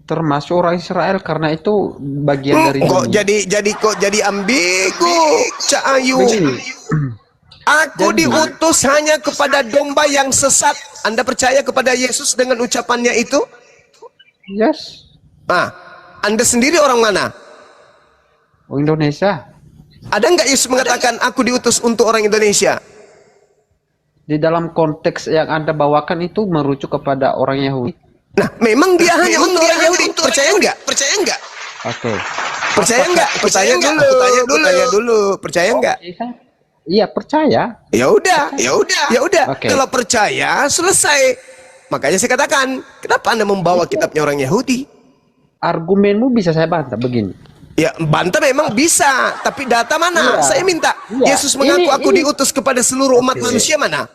Termasuk orang Israel karena itu bagian dari Kok dunia. jadi ambigu, Cak Ayu. Aku diutus hanya kepada domba yang sesat. Anda percaya kepada Yesus dengan ucapannya itu? Yes. Nah, Anda sendiri orang mana? Indonesia. Ada nggak Yesus mengatakan aku diutus untuk orang Indonesia? Di dalam konteks yang Anda bawakan itu merujuk kepada orang Yahudi. Nah, memang dia hanya untuk orang Yahudi. Percaya nggak? Percaya nggak? Oke. Percaya nggak? Percaya dulu. Tanya dulu. Percaya nggak? Iya, percaya. Ya udah. Oke. Kalau percaya selesai. Makanya saya katakan, kenapa Anda membawa kitabnya orang Yahudi? Argumenmu bisa saya bantah begini. Ya, bantah memang bisa, tapi data mana? Iya. Saya minta. Iya. Yesus mengaku aku Ini- diutus kepada seluruh umat manusia mana?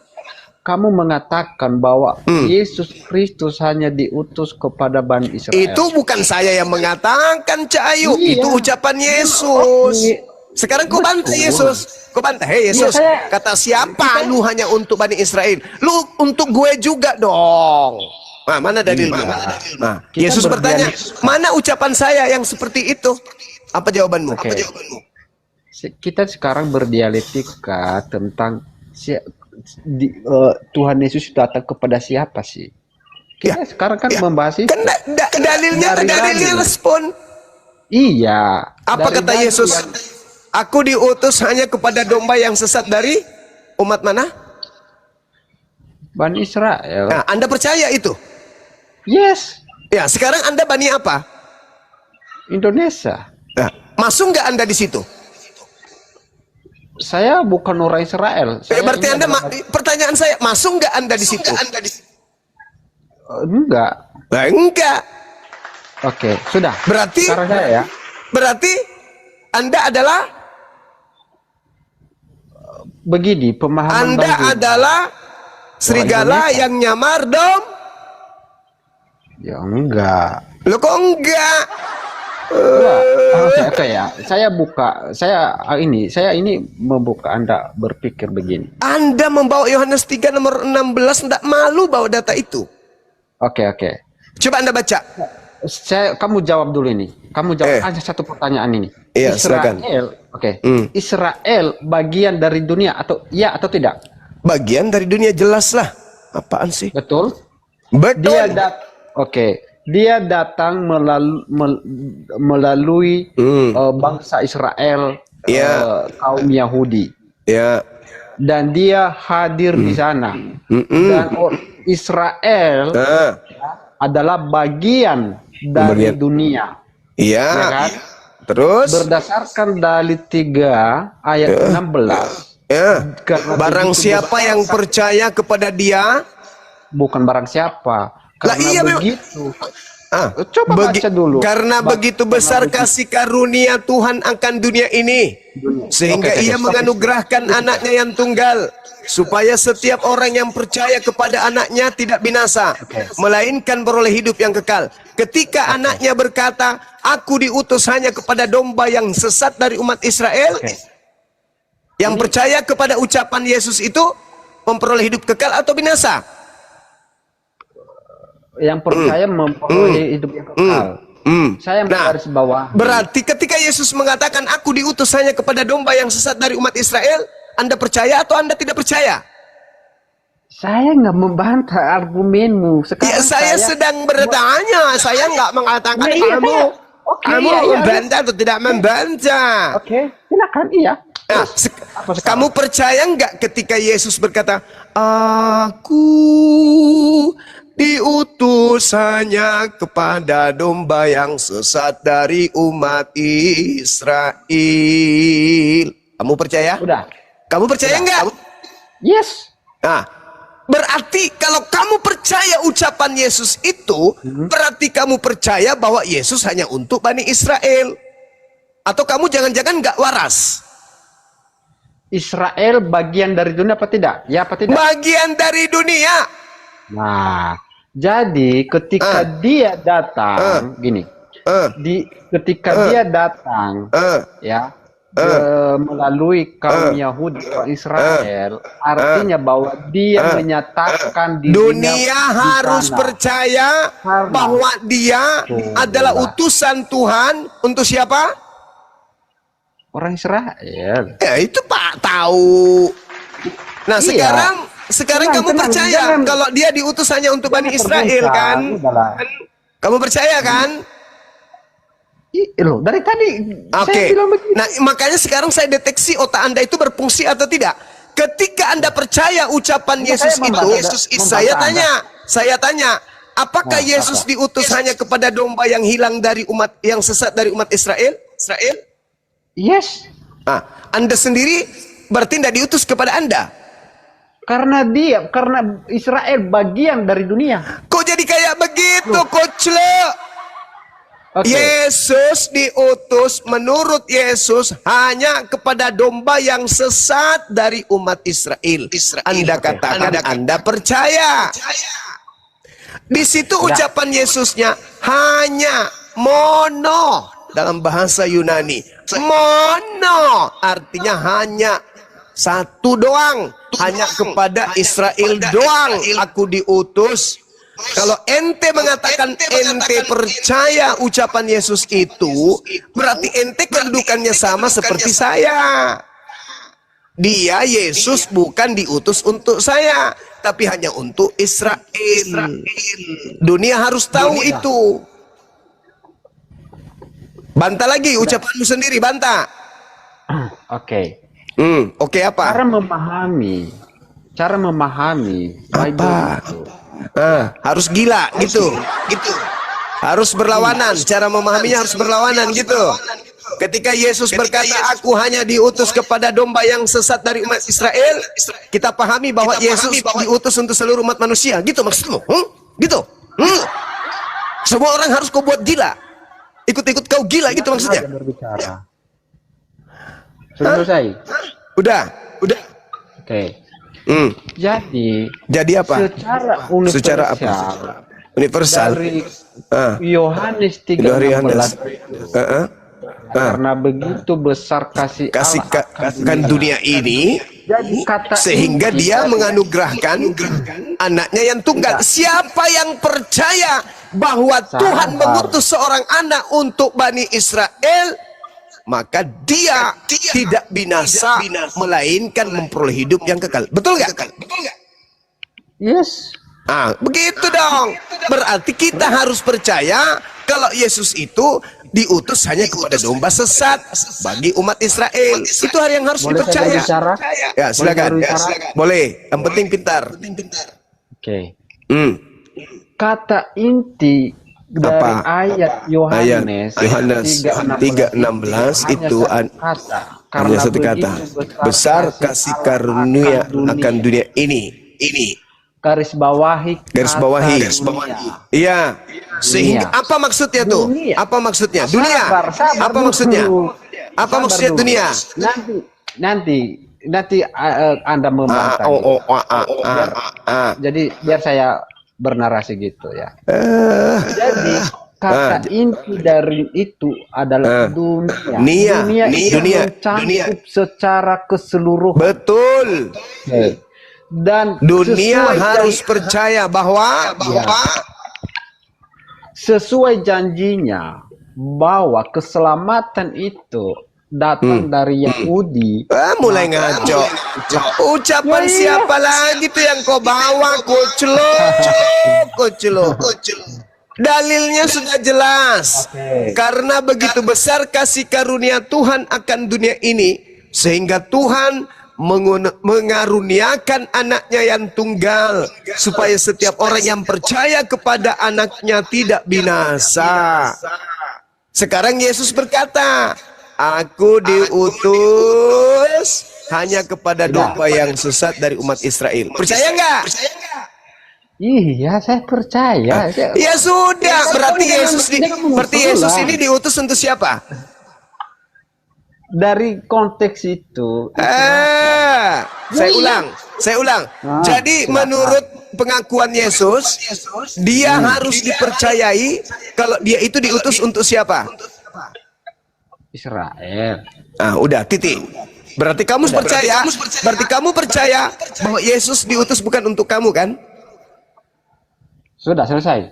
Kamu mengatakan bahwa Yesus Kristus hanya diutus kepada Bani Israel. Itu bukan saya yang mengatakan, Cak Ayu. Iya. Itu ucapan Yesus. Oke. Sekarang kau bantah Yesus. Kau bantah, hei Yesus. Iya, Kata siapa lu hanya untuk Bani Israel? Lu untuk gue juga dong. Nah, mana dalilnya? Nah, Kita Yesus bertanya, berdialog. mana ucapan saya yang seperti itu? Apa jawabanmu? Oke. Apa jawabanmu? kita sekarang berdialektika tentang Tuhan Yesus datang kepada siapa sih? Kita sekarang kan membahas itu. Kan dalilnya respon. Iya. Apa dari kata Yesus? Aku diutus hanya kepada domba yang sesat dari umat mana? Bani Israel. Nah, Anda percaya itu? Yes. Ya, sekarang Anda Bani apa? Indonesia. Nah, masuk nggak Anda di situ? Saya bukan orang Israel. Berarti Anda, pertanyaan saya, masuk nggak Anda di situ? Enggak. Nah, enggak. Oke, sudah. Berarti, sekarang saya ya. Berarti Anda adalah begini pemahaman Anda adalah serigala yang nyamar dom? Ya enggak. Loh kok enggak? Saya ini membuka Anda berpikir begini. Anda membawa Yohanes 3 nomor 16, enggak malu bawa data itu? Oke. Coba Anda baca. Kamu jawab dulu ini. Kamu jawab aja satu pertanyaan ini. Iya, silakan. Israel bagian dari dunia atau tidak? Bagian dari dunia, jelas lah. Apaan sih? Betul. Betul. Dia datang melalui bangsa Israel, kaum Yahudi. Ya. Dan dia hadir di sana. Dan Israel adalah bagian dari dunia. Iya. Ya kan? Terus berdasarkan dalil 3 ayat 16. Ya. Barang siapa yang percaya kepada dia, bukan barang siapa. Karena begitu. Coba baca dulu. Karena begitu besar kasih karunia Tuhan akan dunia ini, sehingga Ia menganugerahkan anaknya yang tunggal, supaya setiap orang yang percaya kepada anaknya tidak binasa, melainkan beroleh hidup yang kekal. Ketika anaknya berkata, aku diutus hanya kepada domba yang sesat dari umat Israel, yang percaya kepada ucapan Yesus itu memperoleh hidup kekal atau binasa? Yang percaya memperoleh hidup yang kekal. Saya menggaris bawah. Berarti ketika Yesus mengatakan aku diutus hanya kepada domba yang sesat dari umat Israel, Anda percaya atau Anda tidak percaya? Saya nggak membantah argumenmu. Ya, saya sedang bertanya. Saya nggak mengatakan kamu membantah atau tidak membantah. Oke, silakan. Iya. Nah, kamu percaya nggak ketika Yesus berkata, aku diutus hanya kepada domba yang sesat dari umat Israel? Kamu percaya? Udah. Kamu percaya nggak? Yes. Nah, berarti kalau kamu percaya ucapan Yesus itu, berarti kamu percaya bahwa Yesus hanya untuk Bani Israel. Atau kamu jangan-jangan nggak waras? Israel bagian dari dunia apa tidak? Ya apa tidak? Bagian dari dunia. Nah, jadi ketika dia datang, ketika dia datang, melalui kaum Yahudi Israel, artinya bahwa dia menyatakan di dunia harus percaya bahwa dia adalah utusan Tuhan untuk siapa? Orang Israel. Ya itu Pak tahu. Nah sekarang kamu percaya kalau dia diutus hanya untuk Bani Israel kan? Kamu percaya kan? Loh, dari tadi saya bilang begitu. Nah makanya sekarang saya deteksi otak Anda itu berfungsi atau tidak. Ketika Anda percaya ucapan Yesus itu, saya tanya, apakah Yesus diutus hanya kepada domba yang hilang dari umat, yang sesat dari umat Israel? Yes. Nah, Anda sendiri berarti tidak diutus kepada Anda. Karena Israel bagian dari dunia. Kok jadi kayak begitu, Koclo? Yesus diutus menurut Yesus hanya kepada domba yang sesat dari umat Israel. Anda katakan Anda percaya. Di situ ucapan Yesusnya hanya, mono dalam bahasa Yunani. Mono artinya hanya, satu doang, hanya kepada Israel doang aku diutus. Kalau ente mengatakan ente percaya ucapan Yesus itu, berarti ente kedudukannya sama seperti saya. Dia, Yesus, bukan diutus untuk saya, tapi hanya untuk Israel. Dunia harus tahu itu. Bantah lagi ucapanmu sendiri, bantah. Oke. Oke apa? Cara memahami Bible itu. Harus gila gitu. Harus berlawanan. Cara memahaminya harus berlawanan gitu. Ketika Yesus berkata, aku hanya diutus kepada domba yang sesat dari umat Israel, kita pahami bahwa Yesus diutus untuk seluruh umat manusia. Gitu maksudmu? Gitu? Semua orang harus kau buat gila. Ikut-ikut kau gila gitu maksudnya? Berbicara. Sudah selesai? Udah. Oke. Jadi apa? Secara universal. Dari Yohanes 3:16. Karena begitu besar kasih Allah akan dunia ini, jadi kata sehingga dia menganugerahkan anaknya yang tunggal. Siapa yang percaya bahwa Tuhan mengutus seorang anak untuk Bani Israel, maka dia tidak binasa, melainkan memperoleh hidup yang kekal. Betul nggak? Yes. Begitu dong. Berarti kita harus percaya kalau Yesus itu diutus hanya kepada domba sesat bagi umat Israel. Itu hal yang harus dipercaya. Ya, silakan. Boleh. Yang penting pintar. Oke. Kata inti dari ayat Yohanes 3:16 itu hanya satu kata. Besar kasih karunia akan dunia ini. Garis bawahi. Iya. Sehingga apa maksudnya tuh? Apa maksudnya? Dunia. Apa maksudnya? Apa maksudnya dunia? Nanti Anda membantah. Jadi biar saya bernarasi gitu ya. Jadi kata inti dari itu adalah dunia. Dunia secara keseluruhan. Betul. Dan dunia harus percaya bahwa sesuai janjinya bahwa keselamatan itu datang dari Yahudi. Mulai ngaco. Ucapan siapa lagi tuh yang kau bawa, kucelo. Dalilnya sudah jelas. Karena begitu besar kasih karunia Tuhan akan dunia ini, sehingga Tuhan mengaruniakan anaknya yang tunggal, supaya setiap orang yang percaya kepada anaknya tidak binasa. Sekarang Yesus berkata, aku diutus hanya kepada domba yang sesat dari umat Israel. Percaya nggak? Iya, saya percaya. Ya sudah, berarti Yesus ini diutus untuk siapa? Dari konteks itu. Saya ulang. Jadi menurut pengakuan Yesus, dia harus dipercayai kalau dia itu diutus untuk siapa? Israel. Udah, titik. Berarti kamu percaya bahwa Yesus diutus bukan untuk kamu kan? Sudah selesai.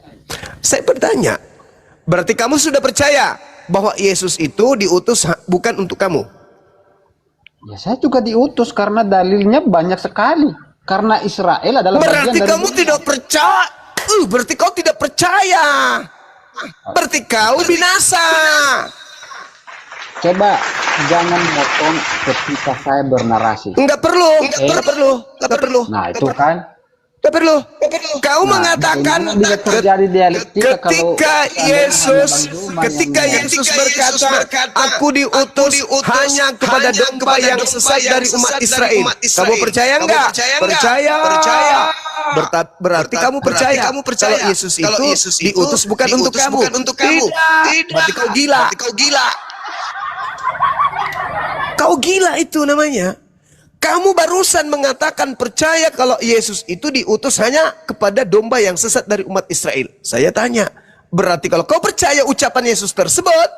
Saya bertanya, berarti kamu sudah percaya bahwa Yesus itu diutus bukan untuk kamu? Ya, saya juga diutus karena dalilnya banyak sekali. Karena Israel adalah berarti bagian kamu dari tidak percaya. Berarti kau tidak percaya. Berarti kau binasa. Coba jangan motong ketika saya bernarasi. Enggak perlu. Nah, itu kan. Enggak perlu. Kau mengatakan ketika Yesus berkata, aku diutus hanya kepada domba yang sesat dari umat Israel. Kamu percaya enggak? Percaya. Berarti kamu percaya kalau Yesus itu diutus bukan untuk kamu. Tidak. Berarti kau gila. Kau gila itu namanya. Kamu barusan mengatakan percaya kalau Yesus itu diutus hanya kepada domba yang sesat dari umat Israel. Saya tanya, berarti kalau kau percaya ucapan Yesus tersebut,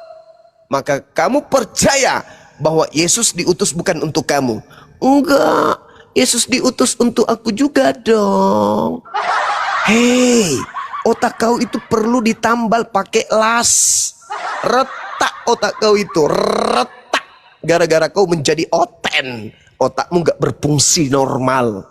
maka kamu percaya bahwa Yesus diutus bukan untuk kamu. Enggak, Yesus diutus untuk aku juga dong. Hei, Otak kau itu perlu ditambal pakai las. Retak otak kau itu, retak. Gara-gara kau menjadi oten. Otakmu gak berfungsi normal.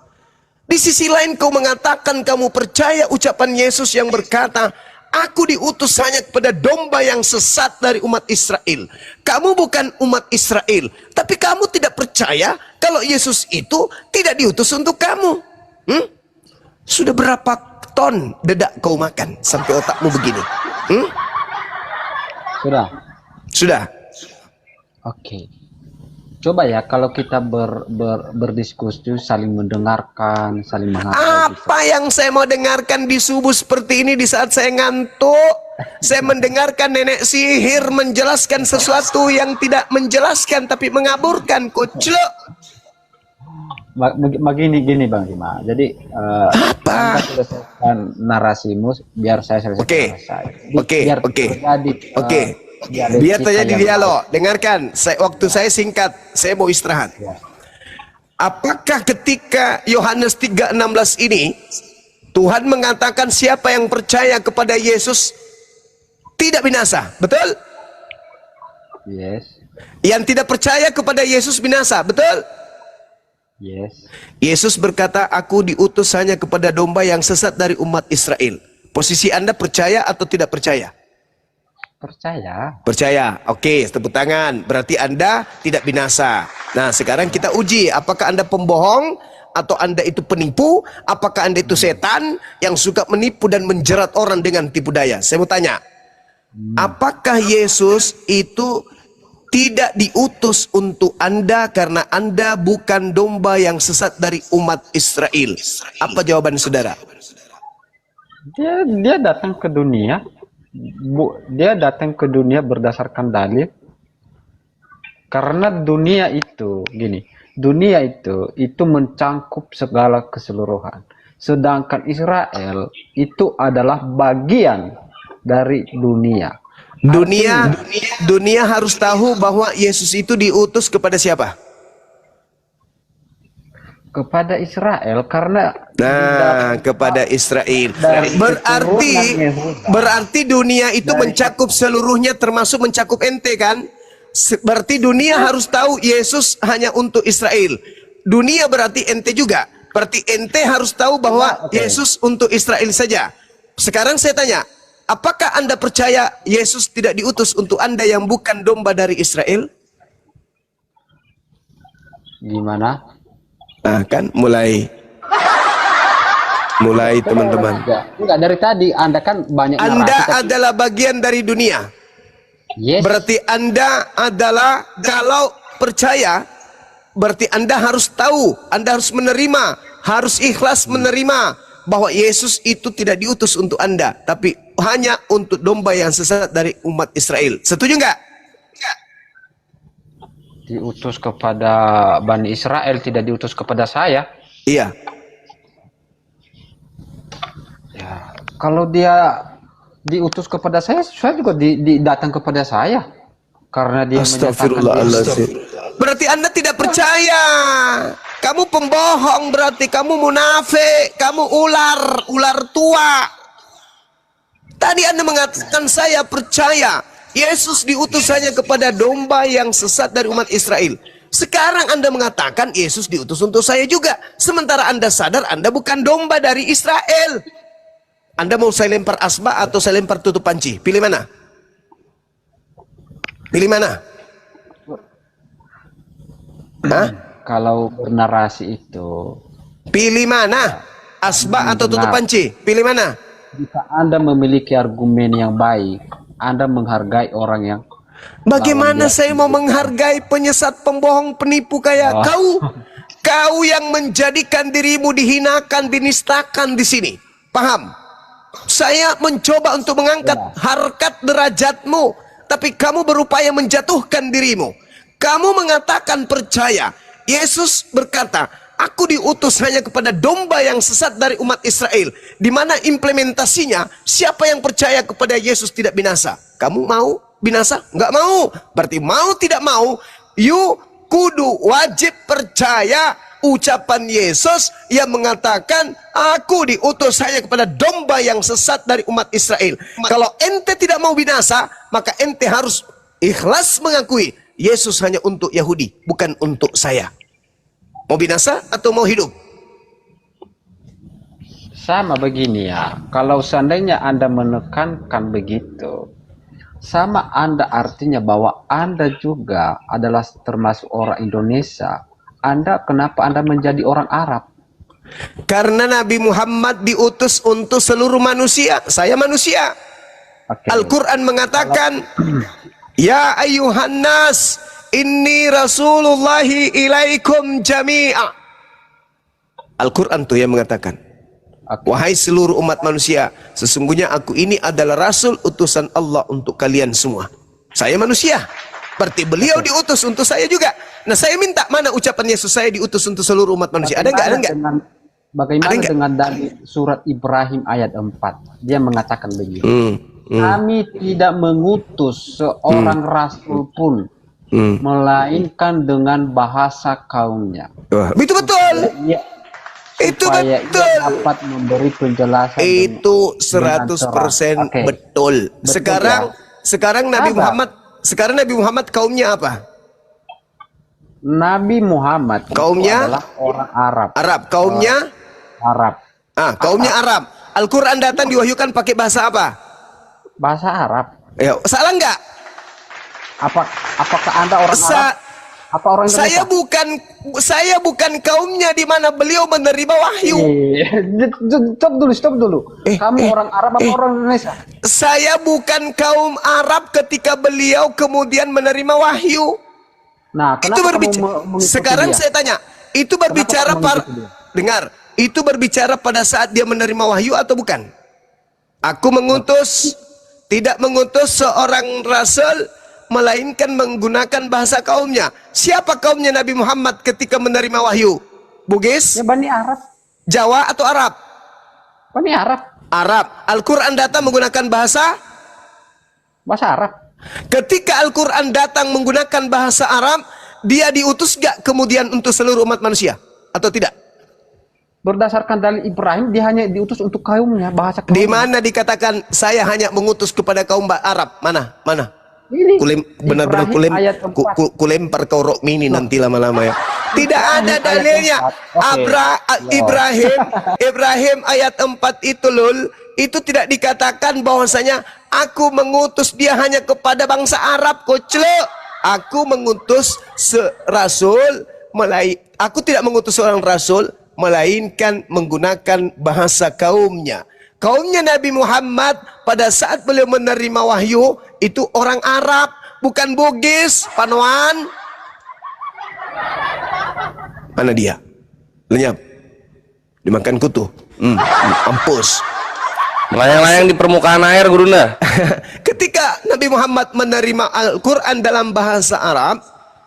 Di sisi lain kau mengatakan kamu percaya ucapan Yesus yang berkata, aku diutus hanya kepada domba yang sesat dari umat Israel. Kamu bukan umat Israel, tapi kamu tidak percaya kalau Yesus itu tidak diutus untuk kamu. Sudah berapa ton dedak kau makan sampai otakmu begini? Sudah. Oke. Coba ya kalau kita berdiskusi, saling mendengarkan, saling menghargai. Apa yang saya mau dengarkan di subuh seperti ini di saat saya ngantuk? Saya mendengarkan nenek sihir menjelaskan sesuatu yang tidak menjelaskan tapi mengaburkan. Koclok. Gini Bang Rima. Jadi Anda selesaikan narasimu biar saya selesaikan saya. Oke. Biar terjadi dialog. Dengarkan, waktu saya singkat, saya mau istirahat. Apakah ketika Yohanes 3:16 ini Tuhan mengatakan siapa yang percaya kepada Yesus tidak binasa, betul? Yes. Yang tidak percaya kepada Yesus binasa, betul? Yes. Yesus berkata, aku diutus hanya kepada domba yang sesat dari umat Israel. Posisi Anda percaya atau tidak percaya? Percaya. Oke, tepuk tangan. Berarti Anda tidak binasa. Nah, sekarang kita uji apakah Anda pembohong atau Anda itu penipu, apakah Anda itu setan yang suka menipu dan menjerat orang dengan tipu daya. Saya mau tanya, apakah Yesus itu tidak diutus untuk Anda karena Anda bukan domba yang sesat dari umat Israel? Apa jawaban saudara? Dia datang ke dunia. Dia datang ke dunia berdasarkan dalil karena dunia itu mencangkup segala keseluruhan, sedangkan Israel itu adalah bagian dari dunia. Dunia harus tahu bahwa Yesus itu diutus kepada siapa? Kepada Israel, karena kepada Israel. Berarti dunia itu mencakup seluruhnya, termasuk mencakup ente kan? Berarti dunia harus tahu Yesus hanya untuk Israel. Dunia berarti ente juga. Berarti ente harus tahu bahwa Yesus untuk Israel saja. Sekarang saya tanya, apakah Anda percaya Yesus tidak diutus untuk Anda yang bukan domba dari Israel? Gimana? Nah, kan mulai teman-teman. Enggak, dari tadi Anda kan banyak Anda adalah bagian dari dunia. Yes. Berarti Anda adalah, kalau percaya, berarti Anda harus tahu, Anda harus menerima, harus ikhlas menerima bahwa Yesus itu tidak diutus untuk Anda, tapi hanya untuk domba yang sesat dari umat Israel. Setuju nggak? Diutus kepada Bani Israel, tidak diutus kepada saya. Iya. Ya, kalau dia diutus kepada saya juga datang kepada saya. Karena dia Astagfirullahaladzim. Berarti Anda tidak percaya. Kamu pembohong, berarti kamu munafik, kamu ular tua. Tadi Anda mengatakan saya percaya Yesus diutus hanya kepada domba yang sesat dari umat Israel. Sekarang Anda mengatakan Yesus diutus untuk saya juga. Sementara Anda sadar Anda bukan domba dari Israel. Anda mau saya lempar asbak atau saya lempar tutup panci? Pilih mana? Pilih mana? Hah? Kalau bernarasi itu, pilih mana? Asbak atau tutup panci? Pilih mana? Jika Anda memiliki argumen yang baik, Anda menghargai orang yang... Bagaimana saya mau menghargai penyesat, pembohong, penipu kayak kau? Kau yang menjadikan dirimu dihinakan, dinistakan di sini. Paham? Saya mencoba untuk mengangkat harkat derajatmu, tapi kamu berupaya menjatuhkan dirimu. Kamu mengatakan percaya. Yesus berkata, aku diutus hanya kepada domba yang sesat dari umat Israel. Di mana implementasinya, siapa yang percaya kepada Yesus tidak binasa? Kamu mau binasa? Enggak mau. Berarti mau tidak mau, you kudu wajib percaya ucapan Yesus yang mengatakan, aku diutus hanya kepada domba yang sesat dari umat Israel. Kalau ente tidak mau binasa, maka ente harus ikhlas mengakui Yesus hanya untuk Yahudi, bukan untuk saya. Mau binasa atau mau hidup? Sama begini ya, kalau seandainya Anda menekankan begitu, sama Anda artinya bahwa Anda juga adalah termasuk orang Indonesia. Anda, kenapa Anda menjadi orang Arab? Karena Nabi Muhammad diutus untuk seluruh manusia. Saya manusia. Oke. Al-Quran mengatakan, ya ayuhan nas, inni rasulullahi ilaikum jami'a. Al-Quran tuh yang mengatakan, Oke. wahai seluruh umat manusia, sesungguhnya aku ini adalah rasul utusan Allah untuk kalian semua. Saya manusia, berarti beliau diutus untuk saya juga. Nah, saya minta, mana ucapan Yesus saya diutus untuk seluruh umat manusia? Ada nggak? Ada nggak? Bagaimana Ada nggak? dengan dari surat Ibrahim ayat 4? Dia mengatakan begini. Kami tidak mengutus seorang rasul pun, melainkan dengan bahasa kaumnya. Wah, itu betul. Itu Supaya betul. ia dapat memberi penjelasan. Itu dengan 100% cerah. Oke. betul. Betul, Sekarang Nabi Apa? Muhammad kaumnya apa? Nabi Muhammad itu Kaumnya? adalah orang Arab. Arab. Kaumnya? Arab. Kaumnya Arab. Al-Quran datang diwahyukan pakai bahasa apa? Bahasa Arab. Ya, salah nggak? Apakah Anda orang Arab? Apa orang Indonesia? Saya bukan kaumnya di mana beliau menerima wahyu. Stop dulu. Kamu orang Arab apa orang Indonesia? Saya bukan kaum Arab ketika beliau kemudian menerima wahyu. Nah, Itu kenapa berbicara. kamu mengikuti Sekarang dia? saya tanya, itu berbicara kamu mengikuti dia? dengar, itu berbicara pada saat dia menerima wahyu atau bukan? Aku tidak mengutus seorang rasul, melainkan menggunakan bahasa kaumnya. Siapa kaumnya Nabi Muhammad ketika menerima wahyu? Bugis, Ya Bani Arab. Jawa atau Arab? Bani Arab. Arab. Al-Quran datang menggunakan bahasa. Arab. Ketika Al-Quran datang menggunakan bahasa Arab, dia diutus gak kemudian untuk seluruh umat manusia? Atau tidak? Berdasarkan dalil Ibrahim, dia hanya diutus untuk kaumnya, bahasa kaumnya. Di mana dikatakan saya hanya mengutus kepada kaum Arab? Mana? Ini Benar-benar Ibrahim ayat 4. kulempar kau rok mini nanti lama-lama ya. Tidak ada Ayat dalilnya. 4. Oke. Ibrahim ayat 4 itu itu tidak dikatakan bahwasanya aku mengutus dia hanya kepada bangsa Arab, koclo. Aku mengutus aku tidak mengutus seorang rasul melainkan menggunakan bahasa kaumnya. Kaumnya Nabi Muhammad pada saat beliau menerima wahyu itu orang Arab, bukan Bugis, Panuan. Mana dia? Lenyap. Dimakan kutu. Ampus. Melayang-layang di permukaan air, Gurunda. Ketika Nabi Muhammad menerima Al-Quran dalam bahasa Arab,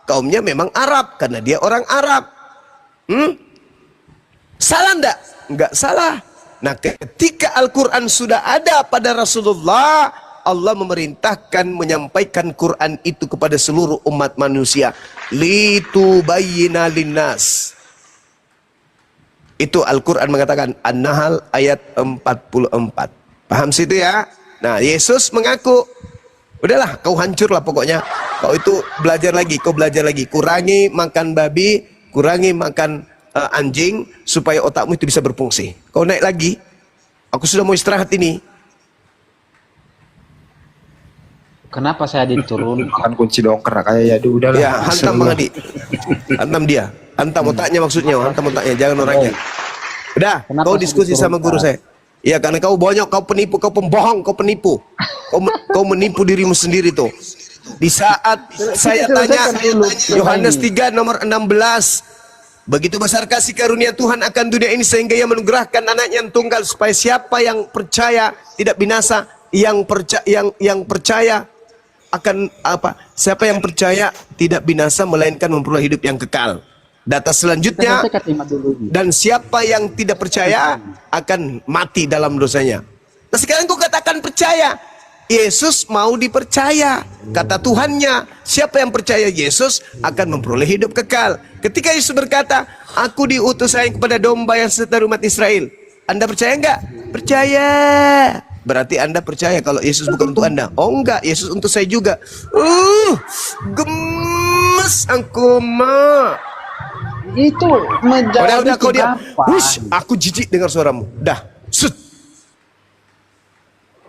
kaumnya memang Arab karena dia orang Arab. Salah enggak? Enggak salah. Nah, ketika Al-Quran sudah ada pada Rasulullah, Allah memerintahkan menyampaikan Quran itu kepada seluruh umat manusia. Litubayyina linnas. Itu Al-Quran mengatakan, An-Nahl ayat 44. Paham situ ya? Nah, Yesus mengaku, udahlah kau hancurlah pokoknya. Kau itu belajar lagi. Kurangi makan babi, kurangi makan anjing, supaya otakmu itu bisa berfungsi. Kau naik lagi, aku sudah mau istirahat ini. Kenapa saya diturun? Bukan kunci dongkrak kayak ya udahlah. Ya, hantam Bang Adi. Hantam dia. Hantam otaknya maksudnya, hantam otaknya, jangan orangnya. Udah, Kenapa kau saya diskusi sama guru saya. Ya, karena kau bonyok, kau penipu, kau pembohong, kau penipu. Kau menipu dirimu sendiri tuh. Di saat saya tanya, Yohanes 3 nomor 16. Begitu besar kasih karunia Tuhan akan dunia ini sehingga ia menugerahkan anaknya yang tunggal supaya siapa yang percaya tidak binasa, yang percaya akan apa? Siapa yang percaya tidak binasa melainkan memperoleh hidup yang kekal. Data selanjutnya, dan siapa yang tidak percaya akan mati dalam dosanya. Nah, sekarang kau katakan percaya. Yesus mau dipercaya. Kata Tuhannya, siapa yang percaya Yesus akan memperoleh hidup kekal. Ketika Yesus berkata, aku diutus saya kepada domba yang seteru umat Israel. Anda percaya enggak? Percaya. Berarti Anda percaya kalau Yesus bukan untuk Anda. Oh enggak, Yesus untuk saya juga. Gemes aku mah. Itu menjadi Udah kau diam. kehidupan. Hush, aku jijik dengar suaramu. Dah. Sut.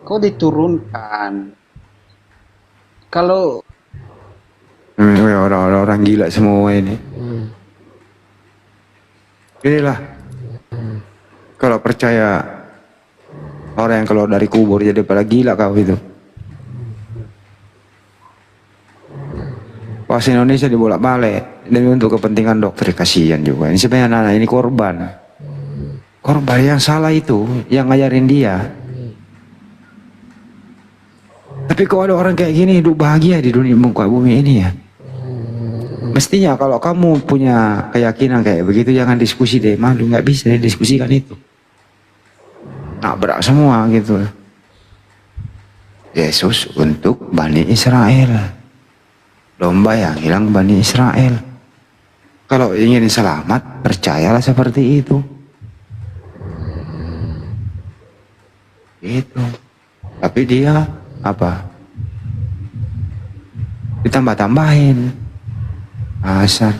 Kau diturunkan. Kalau Orang-orang gila semua ini. Inilah. Kalau percaya orang yang keluar dari kubur jadi pada gila kau itu. Pas Indonesia dibolak-balik demi untuk kepentingan dokter, kasihan juga. Ini sebenarnya anak ini korban. Korban yang salah itu, yang ngajarin dia. Tapi kok ada orang kayak gini hidup bahagia di dunia muka bumi ini ya? Mestinya kalau kamu punya keyakinan kayak begitu jangan diskusi deh, malu nggak bisa didiskusikan itu. Nabrak semua gitu. Yesus untuk Bani Israel, domba yang hilang Bani Israel. Kalau ingin selamat, percayalah seperti itu. Gitu. Tapi dia apa? Ditambah-tambahin asal.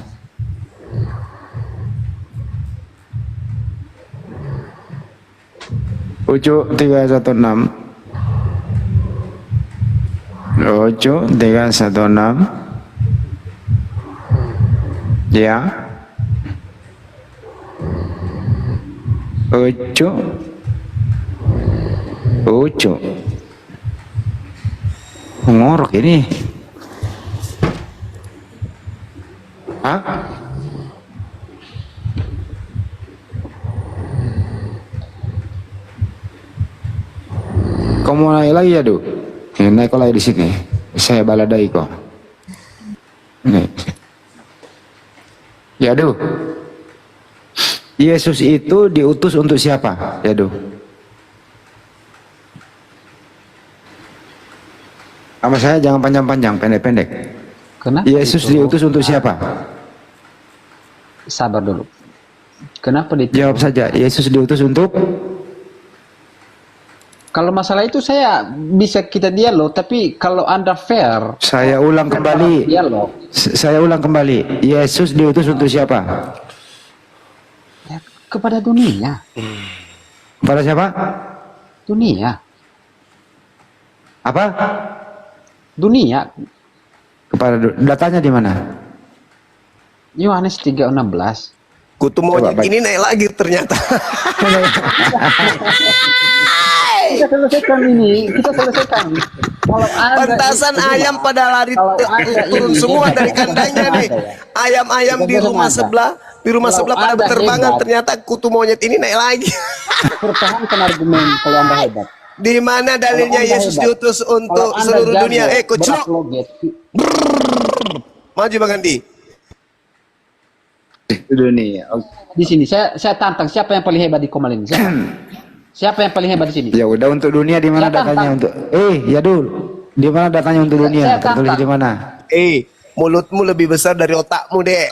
Ucu 316. Ucu 316. Ya. Ucu. Ucu. Ngorok ini. Hah? Kau mau naik lagi ya, Du? Naik kau lagi di sini. Saya baladai kau. Nih. Ya, Du. Yesus itu diutus untuk siapa? Ya, Du. Sama saya jangan panjang-panjang, pendek-pendek. kenapa Yesus itu? diutus untuk siapa? Sabar dulu. Kenapa itu? Jawab saja. Yesus diutus untuk Kalau masalah itu saya bisa kita dialog, tapi kalau Anda fair, saya ulang kembali. dialog. Saya ulang kembali. Yesus diutus untuk siapa? Ya, kepada dunia. Kepada siapa? Dunia. Apa? Dunia. Kepada datanya di mana? Yohanes 3:16. Kutu monyet Coba, ini naik lagi ternyata. Kita selesaikan ini, kita selesaikan. Kalau Anda Pantasan itu- ayam pada lari Kalau Anda turun ini semua hebat, dari kandangnya nih. Ayam-ayam di rumah sebelah, Kalau pada Anda berterbangan, hebat. ternyata kutu monyet ini naik lagi. Pertahankan argumen kalau Anda hebat. Di mana dalilnya Kalau Anda Yesus hebat. diutus untuk Kalau Anda seluruh jago dunia? Kucluk. berapologet, Maju Bang Andi. Dunia. di sini saya tantang siapa yang paling hebat di Komal ini? Siapa yang paling hebat di sini? Ya udah, untuk dunia di mana Saya datanya tantang. untuk? Ya dulu. Di mana datanya untuk dunia? Saya Tertulis tantang. di mana? Mulutmu lebih besar dari otakmu, Dek.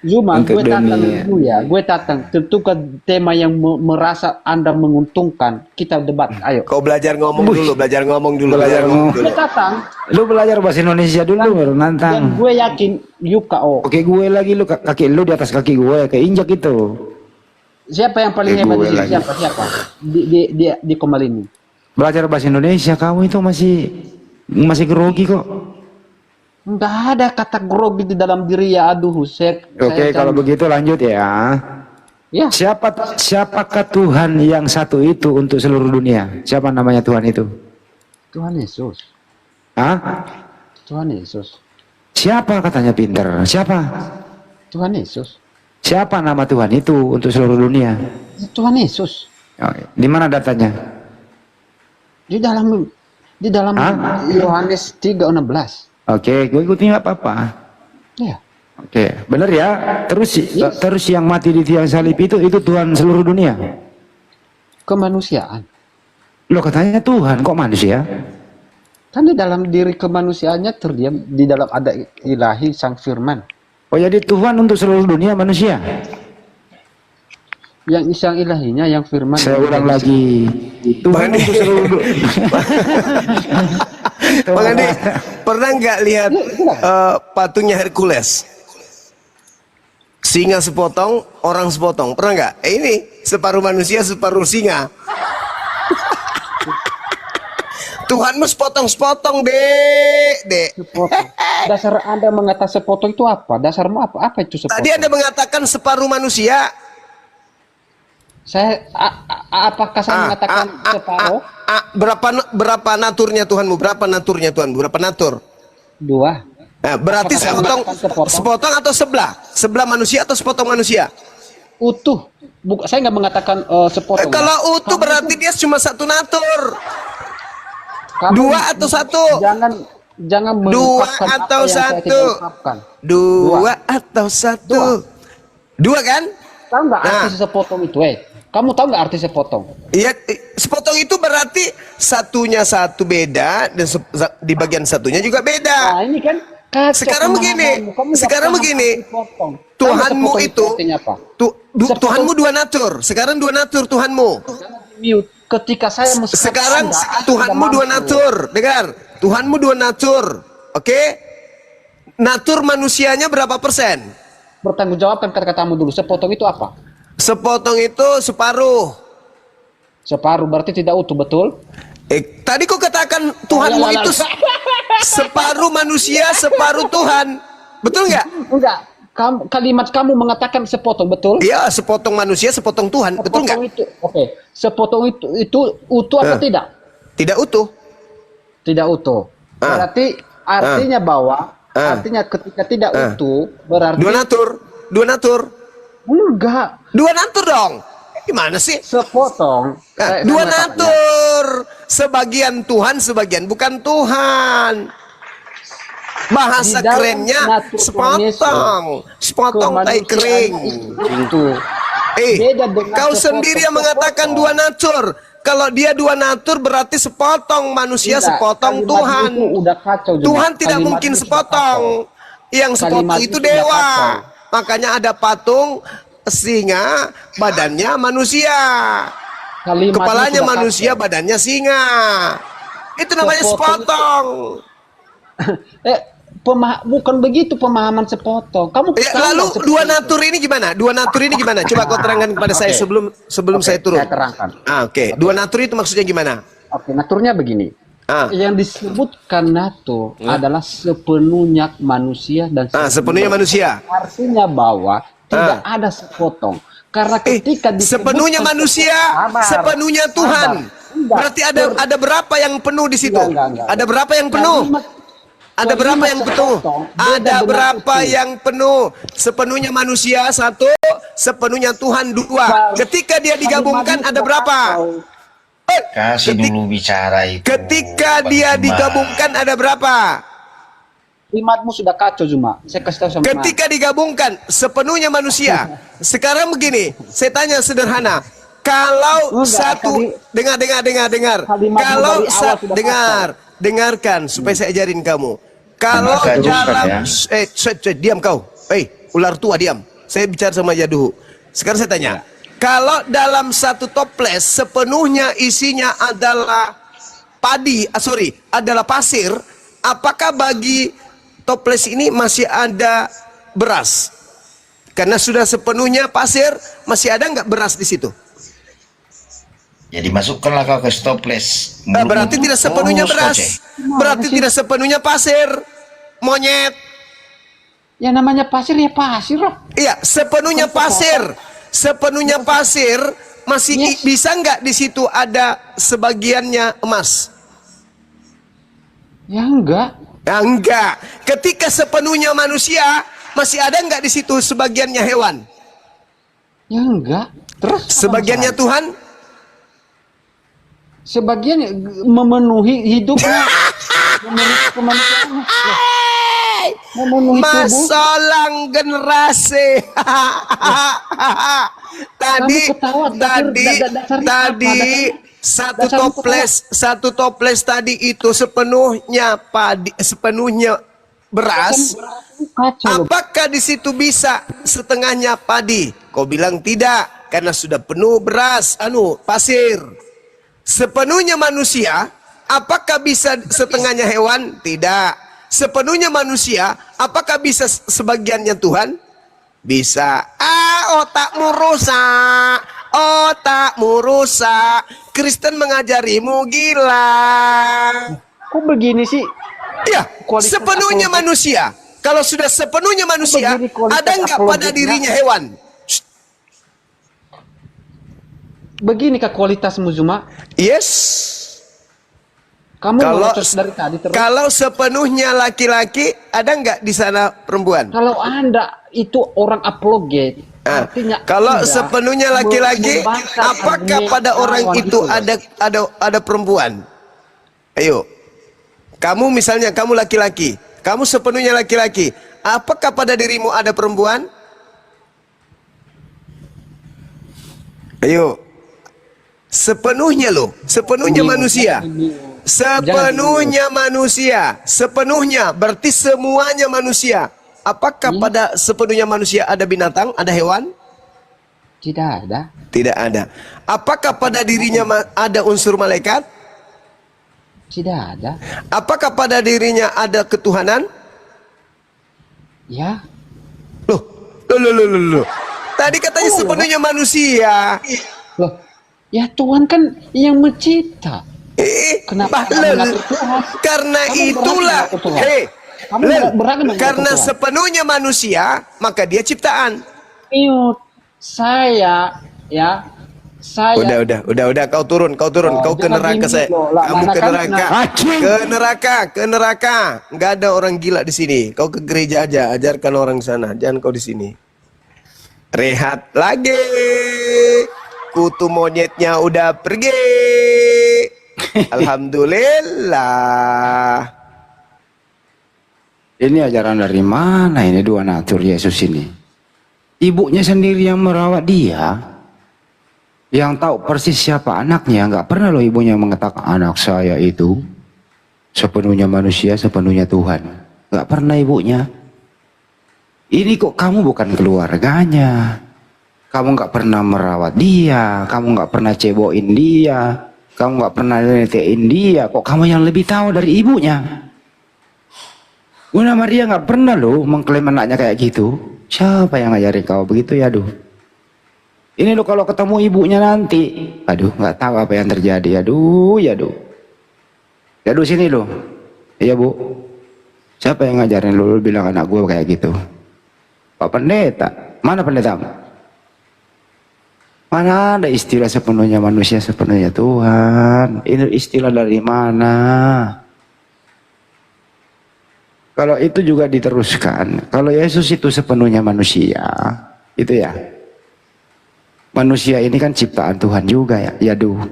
Zuma, Untuk gue tantang dunia. dulu ya. Gue tantang. Tentukan tema yang merasa Anda menguntungkan. Kita debat. Ayo. Kau belajar ngomong dulu, belajar ngomong dulu. Belajar ngomong. Gue tantang. Lu belajar bahasa Indonesia dulu baru Dan nantang. gue yakin Yuka Oke, gue lagi, lu kaki lu di atas kaki gue, keinjak itu. Siapa yang paling hebat Gue di sini? lagi. Siapa? Di Komal ini. Belajar bahasa Indonesia, kamu itu masih grogi kok. Enggak ada kata grogi di dalam diri ya. Aduh, Oke, kalau begitu lanjut ya. Ya, Siapakah Tuhan yang satu itu untuk seluruh dunia? Siapa namanya Tuhan itu? Tuhan Yesus. Hah? Tuhan Yesus. Siapa katanya pinter? Siapa? Tuhan Yesus. Siapa nama Tuhan itu untuk seluruh dunia? Tuhan Yesus. Oke, di mana datanya? Di dalam Hah? Yohanes 3:16. Oke, gue ikutin nggak apa-apa. Ya. Oke, bener ya. Yes. Terus yang mati di tiang salib itu Tuhan seluruh dunia. Kemanusiaan. Lo katanya Tuhan, kok manusia? Kan di dalam diri kemanusiaannya terdiam, di dalam ada ilahi sang firman. Oh jadi Tuhan untuk seluruh dunia manusia? Yang isang ilahinya, yang firman. Saya ulang lagi. Tuhan untuk seluruh dunia. Bang Andi, pernah nggak lihat patungnya Hercules? Singa sepotong, orang sepotong. Pernah nggak? Ini separuh manusia, separuh singa. Tuhanmu sepotong-sepotong, dek. Sepotong. Dasar Anda mengatakan sepotong itu apa? Dasarmu apa? Apa itu sepotong? Tadi Anda mengatakan separuh manusia. Saya apakah saya mengatakan separuh? Berapa naturnya Tuhanmu? Berapa naturnya Tuhanmu? Berapa natur? 2. Nah, berarti Apakah saya mengatakan sepotong atau sebelah? Sebelah manusia atau sepotong manusia? Utuh. Saya nggak mengatakan sepotong. Kalau utuh Kamu berarti dia cuma satu natur. Kamu 2 atau 1? Jangan 2 mengungkapkan apa atau yang saya 1? tidak ungkapkan. 2 atau 1? 2 kan? Tahu nggak Nah. arti sepotong itu? Kamu tahu nggak arti sepotong? Iya, sepotong itu berarti satunya satu beda dan di bagian satunya juga beda. Nah ini kan kacau Sekarang begini, pemahamanmu. Kamu nggak sekarang paham begini. arti sepotong. Tuhanmu Tahu nggak itu, sepotong artinya apa? Sepotong- Tuhanmu 2 natur. Sekarang 2 natur Tuhanmu. Mute. Ketika saya Sekarang Anda Tuhanmu tidak 2 mampu. natur. Dengar, Tuhanmu 2 natur. Oke? Natur manusianya berapa persen? Bertanggung jawabkan kata-katamu dulu. Sepotong itu apa? Sepotong itu separuh. Separuh berarti tidak utuh, betul? Tadi kau katakan Tuhanmu itu separuh manusia, separuh Tuhan. Betul nggak? Enggak. Kalimat kamu mengatakan sepotong, betul? Iya, sepotong manusia, sepotong Tuhan. Betul nggak? Sepotong itu, oke. Sepotong itu utuh atau tidak? Tidak utuh. Tidak utuh. Berarti artinya bahwa artinya ketika tidak utuh berarti 2 natur. 2 natur. enggak. 2 natur dong. Gimana sih? Sepotong. Nah, Saya 2 mengatakannya. natur. Sebagian Tuhan, sebagian bukan Tuhan. Bahasa Di dalam kerennya natur Tuhan Yesus, sepotong. Sepotong tai kering. Itu. Beda dengan Kau sepotong- sendiri yang mengatakan sepotong. 2 natur. Kalau dia 2 natur berarti sepotong manusia, Tidak, sepotong kalimat Tuhan. itu udah kacau juga. Tuhan tidak Kalimat mungkin itu sudah sepotong. Yang sepotong Kalimat itu itu sudah dewa. kacau. Makanya ada patung singa, badannya manusia. Kalimatnya Kepalanya sudah manusia, kacau. badannya singa. Itu namanya Sepotong sepotong. Bukan begitu pemahaman sepotong. Kamu Ya, tahu lalu nggak 2 sepotong natur ini gimana? 2 natur ini gimana? Coba kau terangkan kepada saya sebelum Oke, saya turun. saya terangkan. Oke. 2 natur itu maksudnya gimana? Oke, naturnya begini. Yang disebutkan natur adalah sepenuhnya manusia dan Sepenuhnya manusia. Artinya bahwa tidak ada sepotong. Karena ketika disebutkan Sepenuhnya manusia, Sabar. sepenuhnya Tuhan. Sabar. Enggak. Berarti ada berapa yang penuh di situ? Enggak. Ada berapa yang penuh? Ada berapa yang penuh? Ada berapa yang penuh? Sepenuhnya manusia 1, sepenuhnya Tuhan 2. Ketika dia digabungkan ada berapa? Kasih dulu bicara itu. Ketika dia digabungkan ada berapa? Kalimatmu sudah kacau Zuma. Saya kasih tahu sama Ketika digabungkan sepenuhnya manusia. Sekarang begini, saya tanya sederhana. Kalau Enggak, dengar. Kalimatmu Kalau dari awal sudah dengarkan supaya saya ajarin kamu. Kalau Maka juga, dalam ya. diam kau. Ular tua diam. Saya bicara sama Jaduhu. Sekarang saya tanya. Kalau dalam satu toples sepenuhnya isinya adalah adalah pasir, apakah bagi toples ini masih ada beras? Karena sudah sepenuhnya pasir, masih ada nggak beras di situ? Jadi masukkanlah kau ke stoples. Berarti tidak sepenuhnya beras. Berarti tidak sepenuhnya pasir. Monyet. Ya namanya pasir ya pasir lah. Iya, sepenuhnya pasir. Sepenuhnya pasir masih bisa nggak di situ ada sebagiannya emas? Ya enggak. Ya, enggak. Ketika sepenuhnya manusia, masih ada nggak di situ sebagiannya hewan? Ya enggak. Terus Sebagiannya Tuhan? sebagian memenuhi hidupnya. Memenuhi kemanusiaannya. Memenuhi tubuh. Masalang generasi. Tadi Kamu ketawa, dasarnya tadi Dasarnya satu toples tadi itu sepenuhnya sepenuhnya beras. kacau. Apakah di situ bisa setengahnya padi? Kau bilang tidak, karena sudah penuh beras, pasir. Sepenuhnya manusia, apakah bisa setengahnya hewan? Tidak. Sepenuhnya manusia, apakah bisa sebagiannya Tuhan? Bisa. Otakmu rusak. Otakmu rusak. Kristen mengajarimu gila. Kok begini sih? Ya, Kualitas sepenuhnya apologet. manusia. Kalau sudah sepenuhnya manusia, begini kualitas ada nggak pada apologetnya? dirinya hewan? Beginikah kualitasmu, Zuma? Yes. Kamu Kalau melotos dari tadi terus. kalau sepenuhnya laki-laki, ada nggak di sana perempuan? Kalau Anda itu orang apologet, artinya Kalau Anda sepenuhnya laki-laki, membantah apakah argumen pada orang lawan itu loh. ada perempuan? Ayo, kamu misalnya kamu laki-laki, kamu sepenuhnya laki-laki, apakah pada dirimu ada perempuan? Ayo, sepenuhnya loh, sepenuhnya manusia. Sepenuhnya manusia, sepenuhnya berarti semuanya manusia. Apakah pada sepenuhnya manusia ada binatang, ada hewan? Tidak ada. Tidak ada. Apakah pada dirinya ada unsur malaikat? Tidak ada. Apakah pada dirinya ada ketuhanan? Ya. Loh. Tadi katanya sepenuhnya manusia. Loh, ya Tuhan kan yang mencipta. Kenapa kamu Lel, mengatur Tuhan? karena Kamu itulah, berhak mengatur Tuhan. hei, Kamu Lel, berhak mengatur karena Tuhan. sepenuhnya manusia, maka dia ciptaan. Ingat, saya Udah, kau turun, kau ke jangan neraka gini saya. loh, lah, Kamu mana ke kan neraka, ke neraka. Nggak ada orang gila di sini. Kau ke gereja aja, ajarkan orang sana. Jangan kau di sini. Rehat lagi. Kutu monyetnya udah pergi. Alhamdulillah. Ini ajaran dari mana ini dua natur Yesus ini? Ibunya sendiri yang merawat dia, yang tahu persis siapa anaknya. Nggak pernah loh ibunya mengatakan anak saya itu sepenuhnya manusia, sepenuhnya Tuhan. Nggak pernah ibunya. Ini kok kamu bukan keluarganya. Kamu nggak pernah merawat dia, kamu nggak pernah cebokin dia, kamu nggak pernah netein dia. Kok kamu yang lebih tahu dari ibunya? Bunda Maria nggak pernah loh mengklaim anaknya kayak gitu. Siapa yang ngajarin kau begitu ya, aduh. Ini lo kalau ketemu ibunya nanti, aduh nggak tahu apa yang terjadi, aduh, ya aduh sini lo, iya bu. Siapa yang ngajarin lo bilang anak gue kayak gitu? Pak Pendeta, mana pendetamu? Mana ada istilah sepenuhnya manusia, sepenuhnya Tuhan? Ini istilah dari mana? Kalau itu juga diteruskan, kalau Yesus itu sepenuhnya manusia, itu ya. Manusia ini kan ciptaan Tuhan juga ya, yaduh.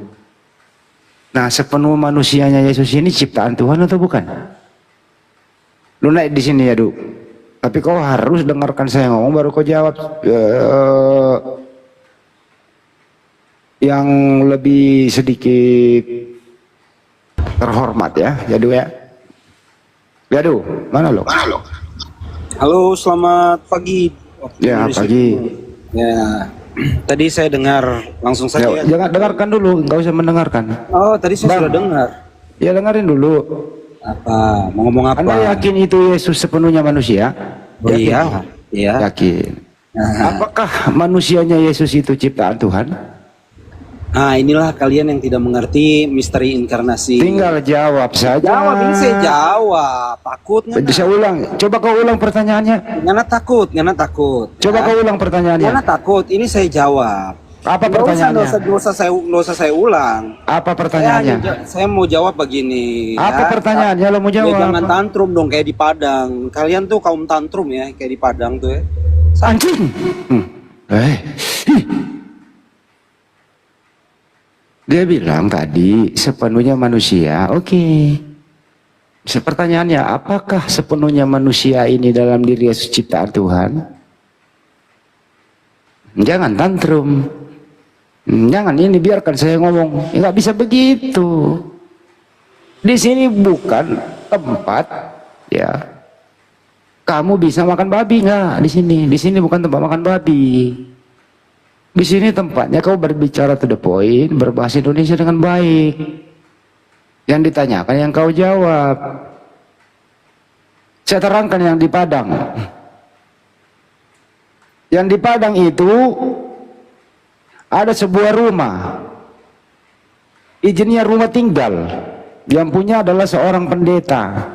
Nah, sepenuh manusianya Yesus ini ciptaan Tuhan atau bukan? Lu naik di sini yaduh. Tapi kau harus dengarkan saya ngomong baru kau jawab. Yang lebih sedikit terhormat ya, Yadu ya. Yadu, mana lo? Halo, selamat pagi. Ya, pagi. Ya, tadi saya dengar langsung saja. Ya, jangan dengarkan dulu, nggak usah mendengarkan. Oh, tadi saya sudah dengar. Ya dengarin dulu. Apa? Mau ngomong apa? Anda yakin itu Yesus sepenuhnya manusia? Oh, iya, iya. Yakin. Apakah manusianya Yesus itu ciptaan Tuhan? Nah, inilah kalian yang tidak mengerti misteri inkarnasi. Tinggal jawab saja. Jawab, ini saya jawab. Takut nggak? Bisa ulang. Coba kau ulang pertanyaannya. Ngana takut, ngana takut. Coba kau ulang pertanyaannya. Ngana takut, ini saya jawab. Apa pertanyaannya? Nggak usah saya ulang. Apa pertanyaannya? Saya mau jawab begini. Apa pertanyaannya lo mau jawab? Ya, jangan tantrum dong kayak di Padang. Kalian tuh kaum tantrum ya, kayak di Padang tuh ya. Anjing. Dia bilang tadi sepenuhnya manusia, oke. Pertanyaannya, apakah sepenuhnya manusia ini dalam diri Yesus ciptaan Tuhan? Jangan tantrum. Jangan ini, biarkan saya ngomong. Nggak bisa begitu. Di sini bukan tempat ya kamu bisa makan babi, nggak di sini. Di sini bukan tempat makan babi. Di sini tempatnya kau berbicara to the point, berbahasa Indonesia dengan baik. Yang ditanyakan yang kau jawab. Saya terangkan yang di Padang. Yang di Padang itu ada sebuah rumah. Izinnya rumah tinggal. Yang punya adalah seorang pendeta.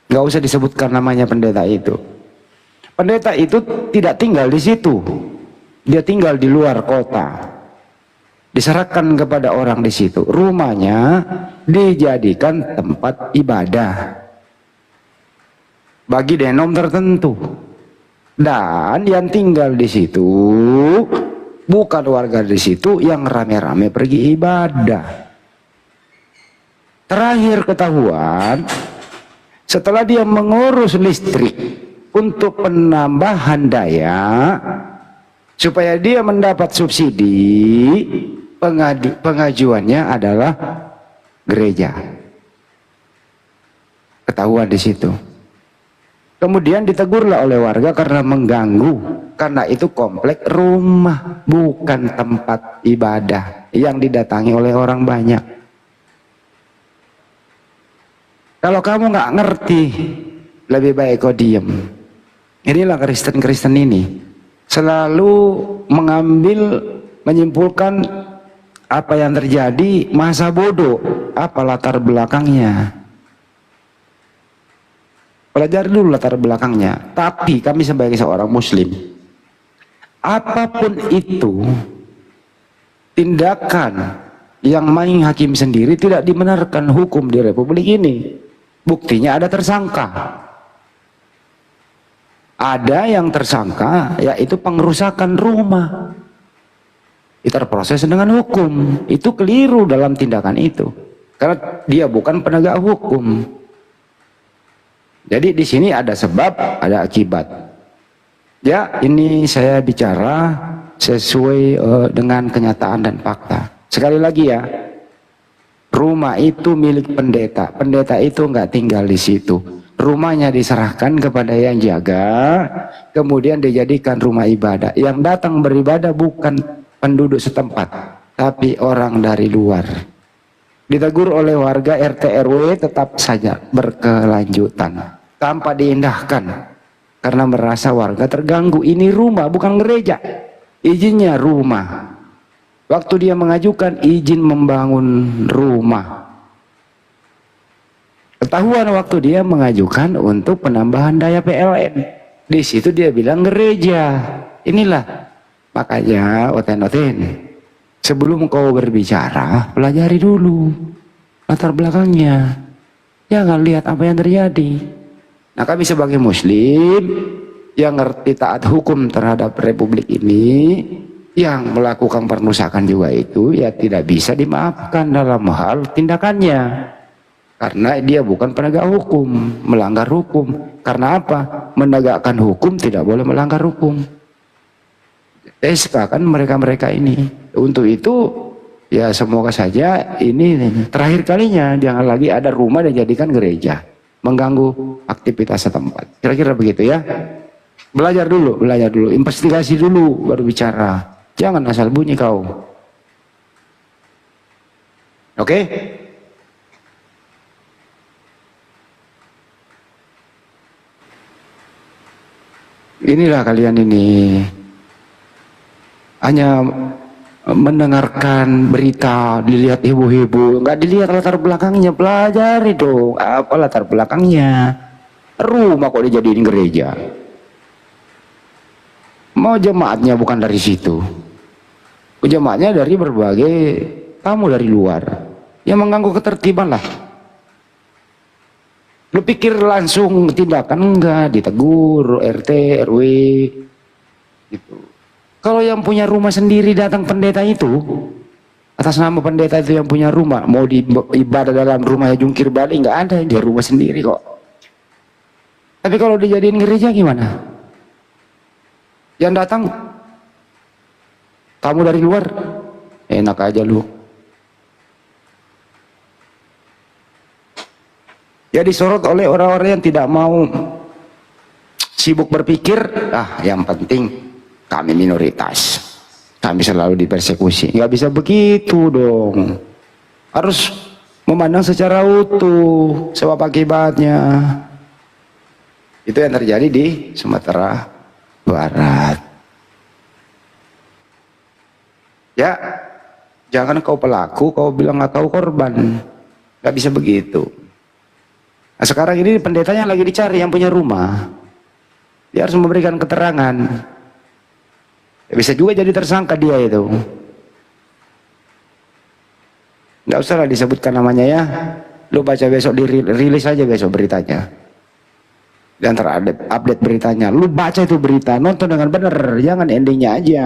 Gak usah disebutkan namanya pendeta itu. Pendeta itu tidak tinggal di situ. Dia tinggal di luar kota. Diserahkan kepada orang di situ. Rumahnya dijadikan tempat ibadah bagi denom tertentu. Dan yang tinggal di situ bukan warga di situ yang rame-rame pergi ibadah. Terakhir ketahuan, setelah dia mengurus listrik untuk penambahan daya supaya dia mendapat subsidi, pengajuannya adalah gereja. Ketahuan di situ. Kemudian ditegurlah oleh warga karena mengganggu, karena itu komplek rumah, bukan tempat ibadah yang didatangi oleh orang banyak. Kalau kamu nggak ngerti, lebih baik kau diem. Inilah Kristen-Kristen ini selalu mengambil, menyimpulkan apa yang terjadi, masa bodoh, apa latar belakangnya. Pelajari dulu latar belakangnya. Tapi kami sebagai seorang muslim, apapun itu tindakan yang main hakim sendiri tidak dibenarkan hukum di Republik ini. Buktinya ada tersangka. Ada yang tersangka yaitu pengerusakan rumah. Itu terproses dengan hukum. Itu keliru dalam tindakan itu. Karena dia bukan penegak hukum. Jadi di sini ada sebab, ada akibat. Ya, ini saya bicara sesuai dengan kenyataan dan fakta. Sekali lagi ya, rumah itu milik pendeta. Pendeta itu nggak tinggal di situ. Rumahnya diserahkan kepada yang jaga, kemudian dijadikan rumah ibadah. Yang datang beribadah bukan penduduk setempat, tapi orang dari luar. Ditegur oleh warga RT RW tetap saja berkelanjutan tanpa diindahkan karena merasa warga terganggu. Ini rumah bukan gereja, izinnya rumah. Waktu dia mengajukan izin membangun rumah, ketahuan waktu dia mengajukan untuk penambahan daya PLN, di situ dia bilang gereja. Inilah makanya oten-oten, sebelum kau berbicara, pelajari dulu latar belakangnya. Jangan lihat apa yang terjadi. Nah, kami sebagai muslim yang ngerti taat hukum terhadap Republik ini, yang melakukan perusakan juga itu, ya tidak bisa dimaafkan dalam hal tindakannya. Karena dia bukan penegak hukum, melanggar hukum. Karena apa? Menegakkan hukum tidak boleh melanggar hukum. SK kan mereka-mereka ini. Untuk itu ya semoga saja ini terakhir kalinya jangan lagi ada rumah dijadikan gereja, mengganggu aktivitas setempat. Kira-kira begitu ya. Belajar dulu, investigasi dulu baru bicara. Jangan asal bunyi kau. Oke? Inilah kalian ini hanya mendengarkan berita, dilihat heboh-heboh, nggak dilihat latar belakangnya. Pelajari dong apa latar belakangnya. Rumah kok dijadiin gereja, mau jemaatnya bukan dari situ, jemaatnya dari berbagai tamu dari luar yang mengganggu ketertiban lah. Lu pikir langsung tindakan? Enggak, ditegur RT RW gitu. Kalau yang punya rumah sendiri datang pendeta itu, Atas nama pendeta itu yang punya rumah, mau ibadah dalam rumahnya jungkir balik, nggak ada, yang dia rumah sendiri kok. Tapi kalau dijadiin gereja gimana? Yang datang kamu dari luar, enak aja lu. Ya disorot oleh orang-orang yang tidak mau sibuk berpikir, yang penting kami minoritas, kami selalu dipersekusi. Nggak bisa begitu dong, harus memandang secara utuh sebab akibatnya. Itu yang terjadi di Sumatera Barat. Ya, jangan kau pelaku, kau bilang nggak kau korban. Nggak bisa begitu. Nah, sekarang ini pendetanya lagi dicari yang punya rumah. Dia harus memberikan keterangan. Ya, bisa juga jadi tersangka dia itu. Nggak usah lah disebutkan namanya ya. Lu baca besok, dirilis aja besok beritanya. Dan terupdate beritanya. Lu baca itu berita, nonton dengan benar, jangan endingnya aja.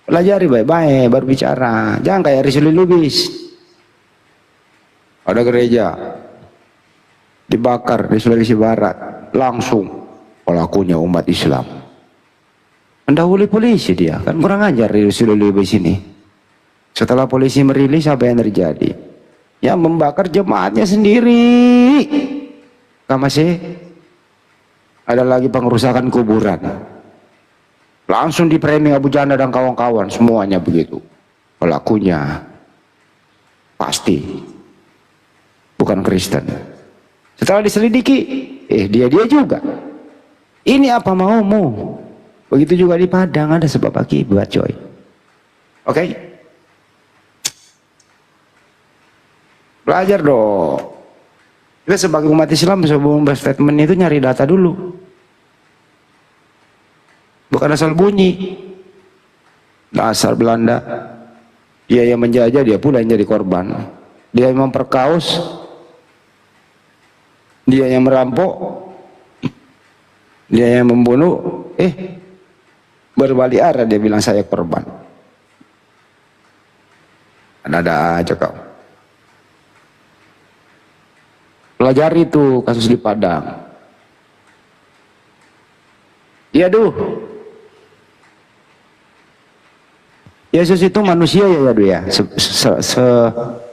Pelajari baik-baik baru bicara. Jangan kayak Rizal Lubis. Ada gereja dibakar di Sulawesi Barat, langsung pelakunya umat Islam. Mendahului polisi dia, kan kurang ajar Rizal Lubis ini. Setelah polisi merilis, apa yang terjadi? Ya membakar jemaatnya sendiri. Masih ada lagi pengerusakan kuburan, langsung di framing Abu Janda dan kawan-kawan, semuanya begitu. Pelakunya pasti bukan Kristen. Setelah diselidiki, dia juga. Ini apa maumu? Begitu juga di Padang, ada sebab akibat, coy. Oke? Belajar dong. Kita sebagai umat Islam sebelum berstatement itu nyari data dulu, bukan asal bunyi. Dasar Belanda, dia yang menjajah, dia pula yang jadi korban. Dia yang memperkaos, dia yang merampok, dia yang membunuh. Berbalik arah dia bilang saya korban. Ada aja kau. Pelajari itu kasus di Padang. Iya Yesus itu manusia ya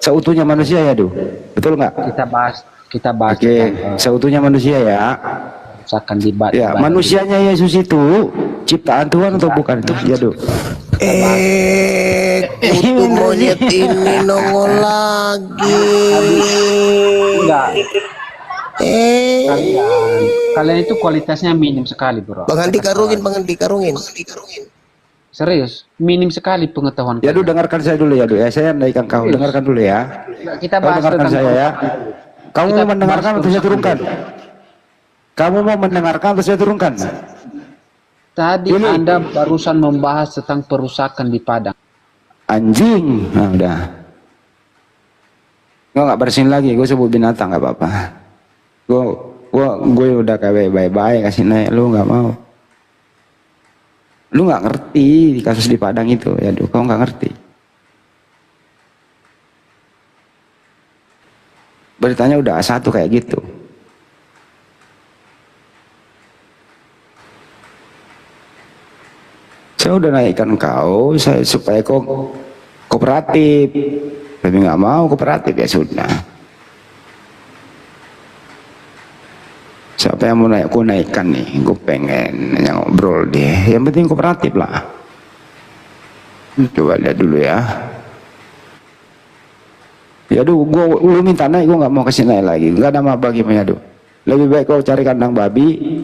seutuhnya manusia ya betul nggak? Kita bahas. Oke, seutuhnya manusia ya. Akan dibat. Ya, manusianya Yesus itu ciptaan Tuhan atau bukan itu ya Kutu monyet ini nongol lagi. Enggak. Kalian itu kualitasnya minim sekali, bro. Bang Andi karungin. Serius, minim sekali pengetahuan. Ya, dengarkan saya dulu ya, saya naikkan kau. Serius? Dengarkan dulu ya. Kita bahas dengarkan saya ya. Kamu mau mendengarkan atau saya turunkan? Kamu mau mendengarkan atau saya turunkan? Tadi Anda barusan membahas tentang perusakan di Padang. Anjing, nah udah. Gue nggak bersihin lagi, gue sebut binatang nggak apa-apa. Gue udah kayak baik-baik kasih naik, lu nggak mau. Lu nggak ngerti di kasus di Padang itu, ya kau nggak ngerti. Beritanya udah satu kayak gitu. Saya udah naikkan kau, supaya kau kooperatif, tapi nggak mau kooperatif ya sudah. Siapa yang mau naik, aku naikkan nih, gue pengen ngobrol deh. Yang penting kooperatif lah. Coba lihat dulu ya. Ya lu minta naik, gue nggak mau kasih naik lagi, nggak ada apa gimana Lebih baik kau cari kandang babi,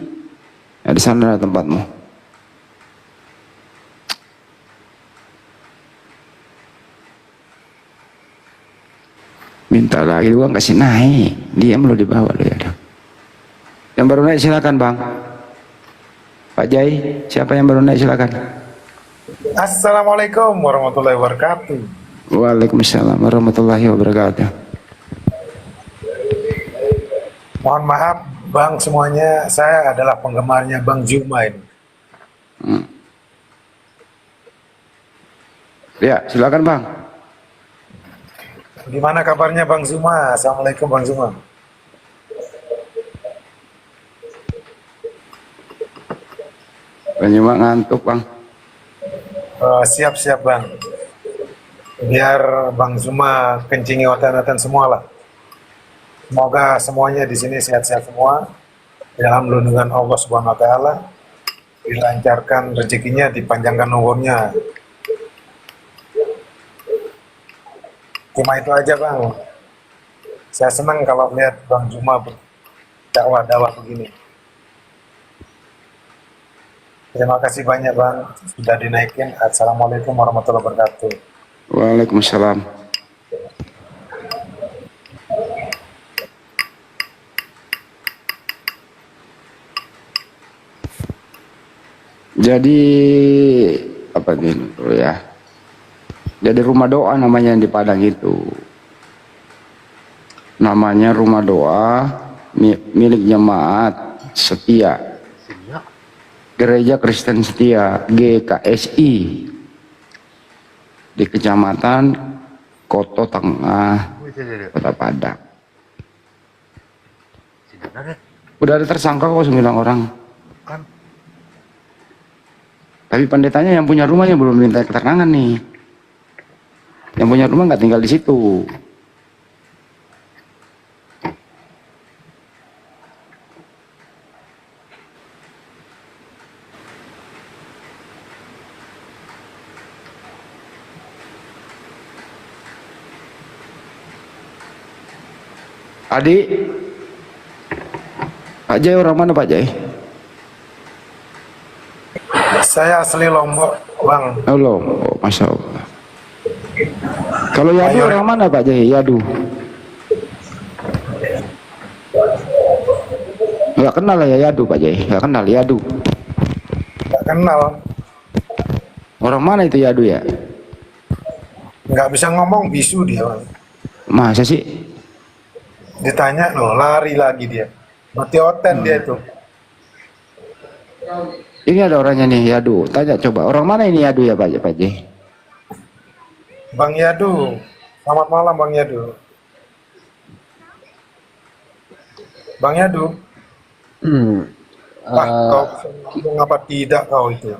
ya di sana tempatmu. Minta lagi gua kasih naik, diam lo di bawah lo ya. Yang baru naik silakan bang. Pak Jai, siapa yang baru naik silakan. Assalamualaikum warahmatullahi wabarakatuh. Waalaikumsalam warahmatullahi wabarakatuh. Mohon maaf bang semuanya, saya adalah penggemarnya Bang Juma ini. Ya, silakan Bang. Gimana kabarnya Bang Zuma? Assalamualaikum Bang Zuma. Banyak ngantuk Bang. Siap-siap Bang. Biar Bang Zuma kencingi otan-otan semua lah. Semoga semuanya di sini sehat-sehat semua. Dalam lindungan Allah Subhanahu Wa Taala. Dilancarkan rezekinya, dipanjangkan umurnya. Cuma itu aja Bang. Saya senang kalau lihat Bang Zuma berdakwah begini. Terima kasih banyak Bang, sudah dinaikin. Assalamualaikum warahmatullahi wabarakatuh. Waalaikumsalam. Jadi apa gitu ya? Jadi rumah doa namanya yang di Padang itu. Namanya rumah doa milik jemaat setia. Gereja Kristen Setia GKSI di Kecamatan Koto Tengah, Kota Padang. Udah ada tersangka kok 9 orang. Tapi pendetanya yang punya rumahnya belum minta keterangan nih. Yang punya rumah nggak tinggal di situ. Adik, Pak Jai orang mana Pak Jai? Saya asli Lombok, Bang. Oh Lombok, Masya Allah. Kalau Yadu orang mana Pak Jai? Yadu? Nggak kenal ya Yadu Pak Jai? Nggak kenal Yadu? Nggak kenal. Orang mana itu Yadu ya? Nggak bisa ngomong, bisu dia, Bang. Masa sih? Ditanya loh, lari lagi dia. Mati oten dia itu. Ini ada orangnya nih Yadu. Tanya coba, orang mana ini Yadu ya Pak Jai? Bang Yadu, selamat malam Bang Yadu. Bang Yadu, kau ngomong apa tidak kau itu?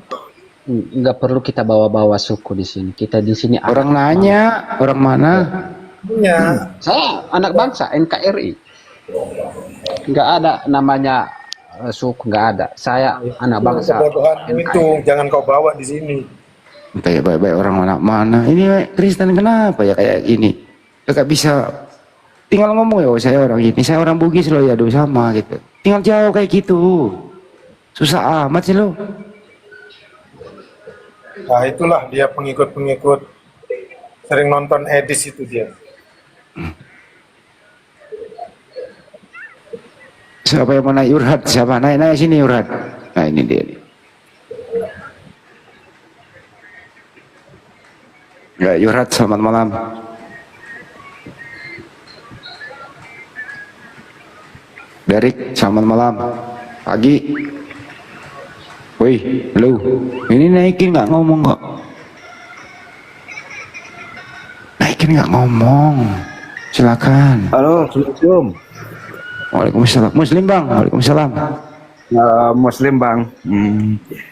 Nggak perlu kita bawa-bawa suku di sini. Kita di sini Orang nanya, orang mana? Punya. Saya anak bangsa NKRI. Nggak ada namanya suku, nggak ada. Saya anak bangsa Kebodohanmu itu jangan kau bawa di sini. Kayak baik-baik orang mana-mana. Ini Kristen kenapa ya kayak gini? Gak bisa tinggal ngomong ya, saya orang ini, saya orang Bugis loh ya, sama gitu. Tinggal jauh kayak gitu. Susah amat sih lo. Nah itulah dia pengikut-pengikut sering nonton Edis itu dia. Siapa yang mau naik Urhat? Siapa? Naik sini Urhat. Nah ini dia. Ya Urhat, selamat malam. Derek, selamat malam. Pagi. Wih, lu. Ini naikin nggak ngomong kok? Naikin nggak ngomong. Silakan. Halo, Assalamualaikum. Waalaikumsalam. Muslim Bang. Waalaikumsalam. Muslim Bang.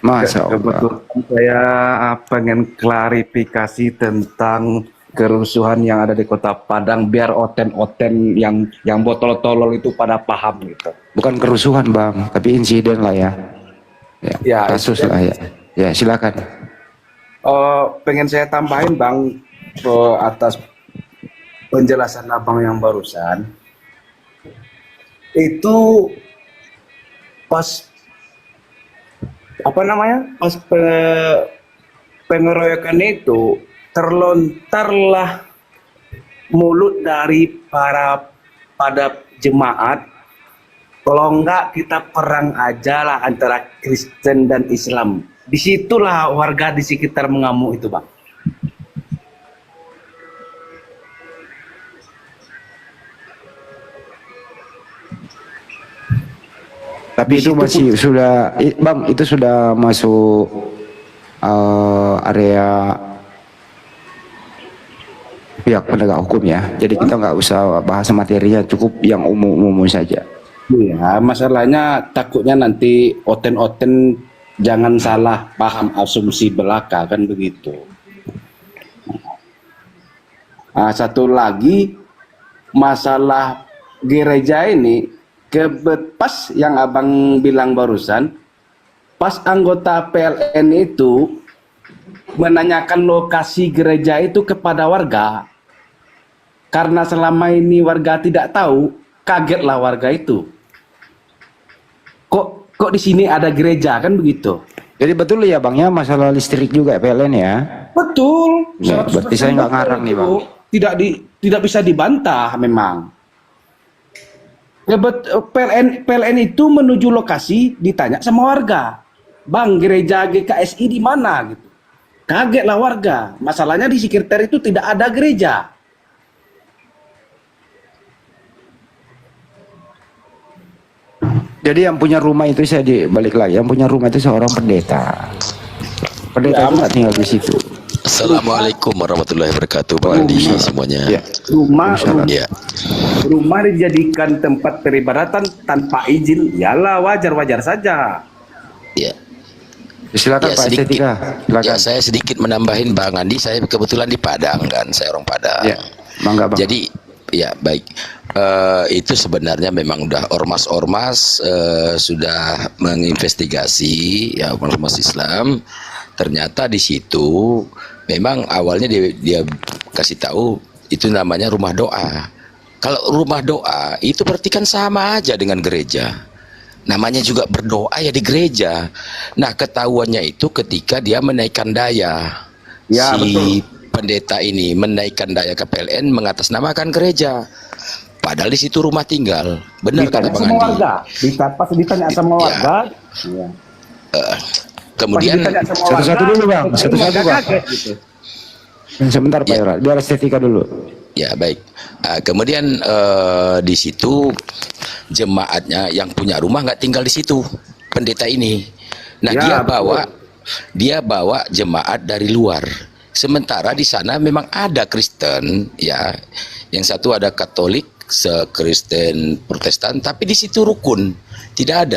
Masa Allah. Kebetulan saya pengen klarifikasi tentang kerusuhan yang ada di Kota Padang, biar oten-oten yang botol-tolol itu pada paham gitu. Bukan kerusuhan Bang, tapi insiden lah ya. Ya, kasus lah ya. Ya silakan. Pengen saya tambahin Bang atas penjelasan Abang yang barusan. Itu pas pas pengeroyokan itu terlontarlah mulut dari pada jemaat, kalau enggak kita perang aja lah antara Kristen dan Islam. Disitulah warga di sekitar mengamuk itu Bang. Tapi itu masih sudah Bang, itu sudah masuk area pihak penegak hukum ya. Jadi kita nggak usah bahas materinya, cukup yang umum-umum saja. Iya, masalahnya takutnya nanti oten-oten jangan salah paham asumsi belaka kan begitu. Nah, satu lagi masalah gereja ini, pas yang abang bilang barusan, pas anggota PLN itu menanyakan lokasi gereja itu kepada warga, karena selama ini warga tidak tahu, kagetlah warga itu. Kok di sini ada gereja kan begitu? Jadi betul ya bang ya, masalah listrik juga PLN ya? Betul. Ya, berarti saya nggak ngarang nih bang. Tidak bisa dibantah memang. Ya, PLN itu menuju lokasi ditanya sama warga, bang gereja GKSI di mana gitu. Kagetlah warga. Masalahnya di sekitar itu tidak ada gereja. Jadi yang punya rumah itu, saya balik lagi, yang punya rumah itu seorang pendeta. Pendeta itu nggak tinggal di situ. Assalamualaikum warahmatullahi wabarakatuh, Bang Andi semuanya. Ya. Rumah dijadikan tempat peribadatan tanpa izin, yalah wajar-wajar saja. Ya. Silakan Ya, Pak Estetika. Silakan. Ya, saya sedikit menambahin Bang Andi, saya kebetulan di Padang kan, saya orang Padang. Ya, mangga Bang. Jadi ya baik, itu sebenarnya memang udah ormas-ormas sudah menginvestigasi ya ormas Islam. Ternyata di situ memang awalnya dia kasih tahu itu namanya rumah doa. Kalau rumah doa itu berarti kan sama aja dengan gereja. Namanya juga berdoa ya di gereja. Nah, ketahuannya itu ketika dia menaikkan daya. Ya, si betul. pendeta ini menaikkan daya ke PLN mengatasnamakan gereja. Padahal di situ rumah tinggal. Benar kata Bang Andi. Warga. Pas ditanya sama warga. Ya. Kemudian satu-satu dulu Bang, satu-satu Bang. Gitu. Sebentar Pak Yura, biar Estetika dulu. Ya baik. Kemudian di situ jemaatnya yang punya rumah nggak tinggal di situ, pendeta ini. Nah Ya, dia bawa jemaat dari luar. Sementara di sana memang ada Kristen, ya. Yang satu ada Katolik, Kristen Protestan, tapi di situ rukun, tidak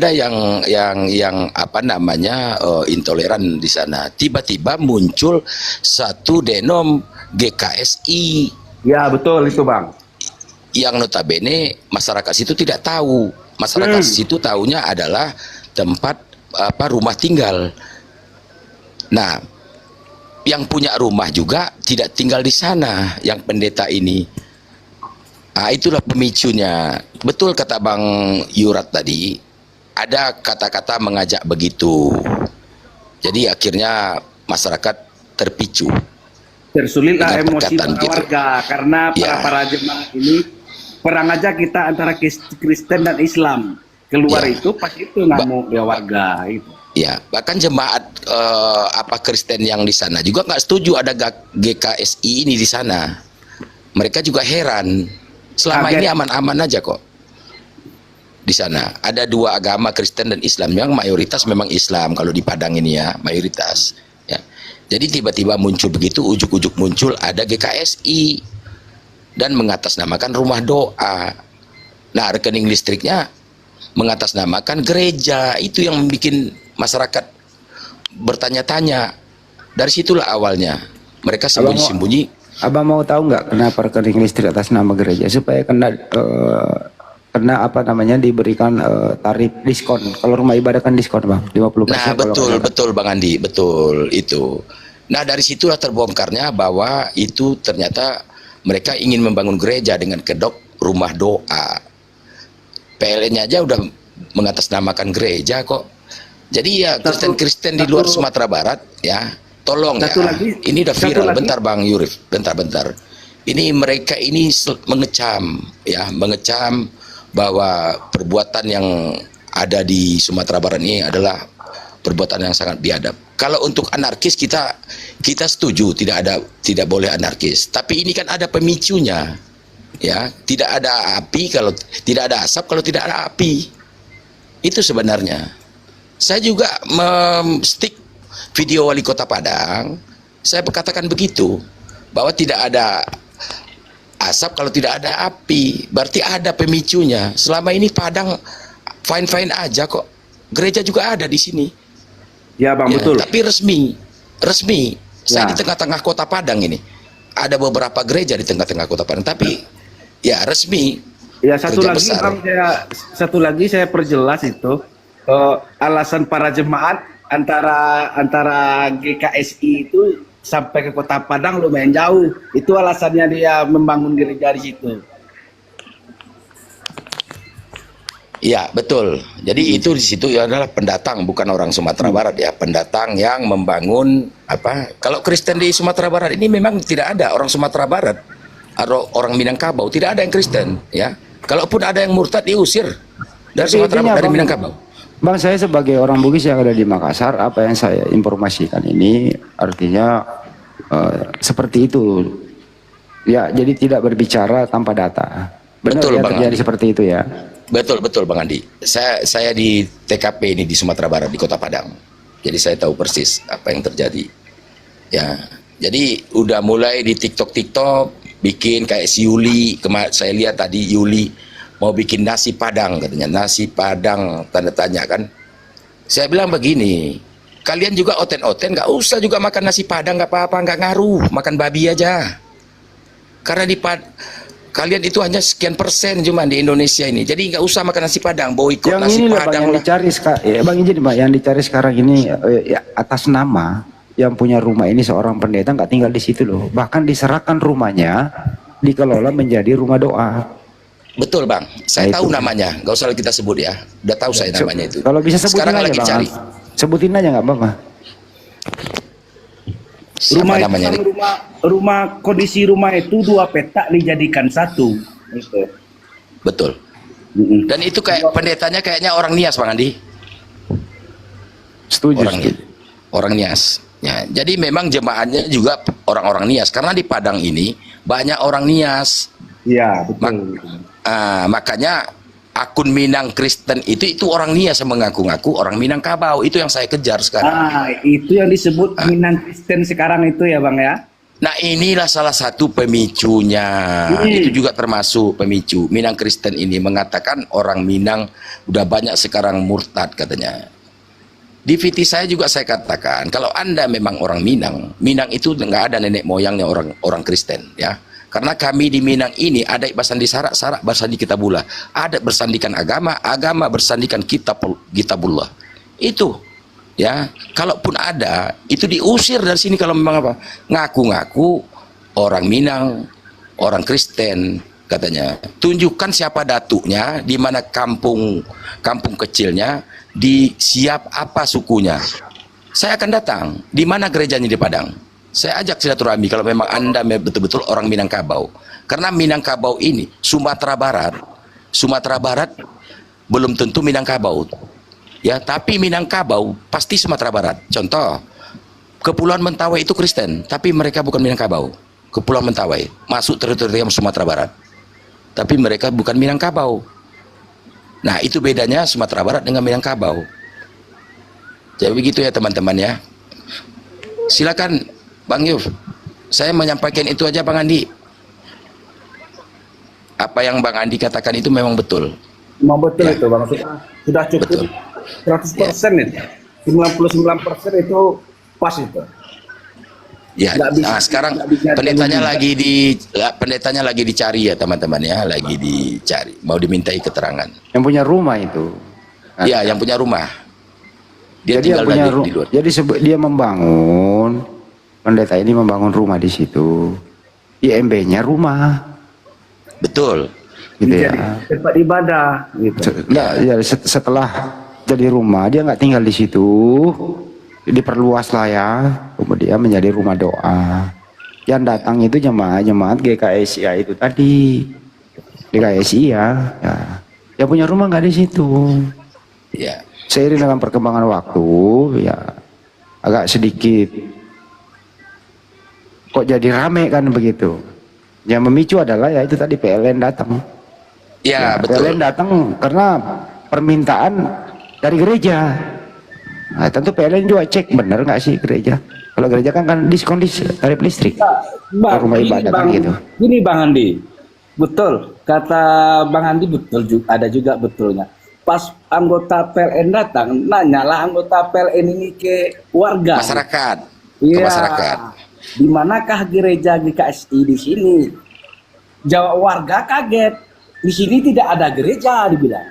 ada yang apa namanya intoleran di sana. Tiba-tiba muncul satu denom GKSI. Ya betul itu Bang. Yang notabene masyarakat situ tidak tahu. Masyarakat situ tahunya adalah tempat rumah tinggal. Nah, yang punya rumah juga tidak tinggal di sana, yang pendeta ini. Nah, itulah pemicunya. Betul kata Bang Yurat tadi, ada kata-kata mengajak begitu. Jadi akhirnya masyarakat terpicu. Tersulitlah dengan emosi perkataan gitu. warga karena Ya. para jemaat ini perang aja kita antara Kristen dan Islam. Keluar Ya. itu pas itu ngamuk ya warga itu. Ya, bahkan jemaat Kristen yang di sana juga nggak setuju ada GKSI ini di sana. Mereka juga heran. Selama ini aman-aman aja kok. Di sana ada dua agama Kristen dan Islam, yang mayoritas memang Islam kalau di Padang ini ya, mayoritas. Ya. Jadi tiba-tiba muncul begitu, ujuk-ujuk muncul ada GKSI dan mengatasnamakan rumah doa. Nah, rekening listriknya mengatasnamakan gereja. Itu yang bikin masyarakat bertanya-tanya. Dari situlah awalnya mereka sembunyi-sembunyi. Abang mau tahu nggak kenapa rekening listrik atas nama gereja? Supaya kena apa namanya, diberikan tarif diskon. Kalau rumah ibadah kan diskon Bang, 50%. Nah betul Bang Andi, betul itu. Nah dari situlah terbongkarnya bahwa itu ternyata mereka ingin membangun gereja dengan kedok rumah doa. PLN-nya aja udah mengatasnamakan gereja kok. Jadi ya Kristen-Kristen di luar Sumatera Barat ya, tolong ya. Ini udah viral. Bentar Bang Yurif, bentar. Ini mereka ini mengecam ya, mengecam bahwa perbuatan yang ada di Sumatera Barat ini adalah perbuatan yang sangat biadab. Kalau untuk anarkis kita setuju, tidak boleh anarkis. Tapi ini kan ada pemicunya, ya. Tidak ada api kalau tidak ada asap, kalau tidak ada api. Itu sebenarnya. Saya juga stick video wali kota Padang. Saya berkatakan begitu, bahwa tidak ada asap kalau tidak ada api, berarti ada pemicunya. Selama ini Padang fine-fine aja kok. Gereja juga ada di sini. Ya Bang, betul. Tapi resmi. Saya Ya. di tengah-tengah kota Padang ini. Ada beberapa gereja di tengah-tengah kota Padang, tapi ya resmi. Ya, satu Gereja lagi besar. Bang, saya perjelas itu alasan para jemaat antara GKSI itu sampai ke kota Padang lumayan jauh. Itu alasannya dia membangun gereja di situ. Iya, betul. Jadi itu di situ adalah pendatang, bukan orang Sumatera Barat ya, pendatang yang membangun apa? Kalau Kristen di Sumatera Barat ini memang tidak ada orang Sumatera Barat atau orang Minangkabau, tidak ada yang Kristen ya. Kalaupun ada yang murtad diusir dari Tapi Sumatera intinya, Barat, dari Bang, Minangkabau. Bang, saya sebagai orang Bugis yang ada di Makassar, apa yang saya informasikan ini artinya seperti itu. Ya, jadi tidak berbicara tanpa data. Benar Betul, ya, Bang terjadi Andi. seperti itu ya. Betul Bang Andi. Saya di TKP ini di Sumatera Barat di Kota Padang. Jadi saya tahu persis apa yang terjadi. Ya. Jadi udah mulai di TikTok bikin kayak si Yuli, saya lihat tadi Yuli mau bikin nasi Padang katanya. Nasi Padang tanda tanya kan. Saya bilang begini, kalian juga oten-oten nggak usah juga makan nasi Padang, nggak apa-apa, nggak ngaruh, makan babi aja. Karena kalian itu hanya sekian persen cuma di Indonesia ini, jadi nggak usah makan nasi Padang, boikot Yang nasi ini lah Bang, Padang yang lah. dicari sekarang, ya, Bang Ijin, Bang, yang dicari sekarang ini ya, atas nama yang punya rumah ini seorang pendeta nggak tinggal di situ loh, bahkan diserahkan rumahnya dikelola menjadi rumah doa. Betul Bang, saya Nah, tahu itu. namanya, nggak usah kita sebut ya, udah tahu saya namanya itu. Kalau bisa sebutin Sekarang aja lagi Bang, cari. sebutin aja nggak apa-apa. Siapa Rumah itu namanya? kan kondisi rumah itu 2 petak dijadikan 1. Gitu. Betul. Dan itu kayak pendetanya kayaknya orang Nias Bang Andi. Setuju. Orang Nias. Ya, jadi memang jemaatnya juga orang-orang Nias karena di Padang ini banyak orang Nias. Iya, betul. Makanya akun Minang Kristen itu orang Nias yang mengaku-ngaku orang Minangkabau, itu yang saya kejar sekarang. Itu yang disebut Minang Kristen sekarang itu ya Bang ya. Nah inilah salah satu pemicunya. Itu juga termasuk pemicu. Minang Kristen ini mengatakan orang Minang udah banyak sekarang murtad katanya. Di VT saya juga saya katakan kalau Anda memang orang Minang, Minang itu nggak ada nenek moyangnya orang Kristen ya. Karena kami di Minang ini ada bersandi sarak, sarak bersandi kitabullah. Ada bersandikan agama, agama bersandikan kitabullah. Itu ya, kalaupun ada itu diusir dari sini kalau memang apa ngaku-ngaku orang Minang, orang Kristen katanya. Tunjukkan siapa datuknya, di mana kampung kecilnya, di siap apa sukunya. Saya akan datang. Di mana gerejanya di Padang? Saya ajak silaturahmi kalau memang Anda betul-betul orang Minangkabau. Karena Minangkabau ini Sumatera Barat belum tentu Minangkabau. Ya, tapi Minangkabau pasti Sumatera Barat. Contoh, Kepulauan Mentawai itu Kristen, tapi mereka bukan Minangkabau. Kepulauan Mentawai masuk teritorium Sumatera Barat, tapi mereka bukan Minangkabau. Nah, itu bedanya Sumatera Barat dengan Minangkabau. Jadi begitu ya teman-teman ya. Silakan Bang Yuf. Saya menyampaikan itu aja Bang Andi. Apa yang Bang Andi katakan itu memang betul. Memang betul Ya. itu Bang. Sudah cukup. Betul. 100% itu. 99% itu pas itu. Ya, Nggak bisa- nah sekarang nggak bisa pendetanya lagi dicari ya teman-teman ya, lagi dicari, mau dimintai keterangan. Yang punya rumah itu. Ya, yang punya rumah. Dia Jadi yang tinggal punya di luar. Jadi dia membangun, pendeta ini membangun rumah di situ. IMB-nya rumah. Betul. Gitu ya. Tempat ibadah gitu. Nah, ya, setelah jadi rumah dia nggak tinggal di situ, diperluas lah ya, kemudian menjadi rumah doa. Yang datang itu jemaat GKSI itu tadi, GKSI ya. Yang punya rumah nggak di situ. Ya. Seiring dengan perkembangan waktu, ya agak sedikit kok jadi rame kan begitu. Yang memicu adalah ya itu tadi PLN datang. Ya, betul. PLN datang karena permintaan dari gereja. Nah, tentu PLN juga cek benar nggak sih gereja. Kalau gereja kan diskondis tarif listrik. Rumah ibadah kan gitu. Gini Bang Andi, betul kata Bang Andi, betul juga, ada juga betulnya. Pas anggota PLN datang, nanyalah anggota PLN ini ke warga, Masyarakat, ke iya, masyarakat. di manakah gereja GKSI di sini? Jawab warga kaget, di sini tidak ada gereja, dibilang.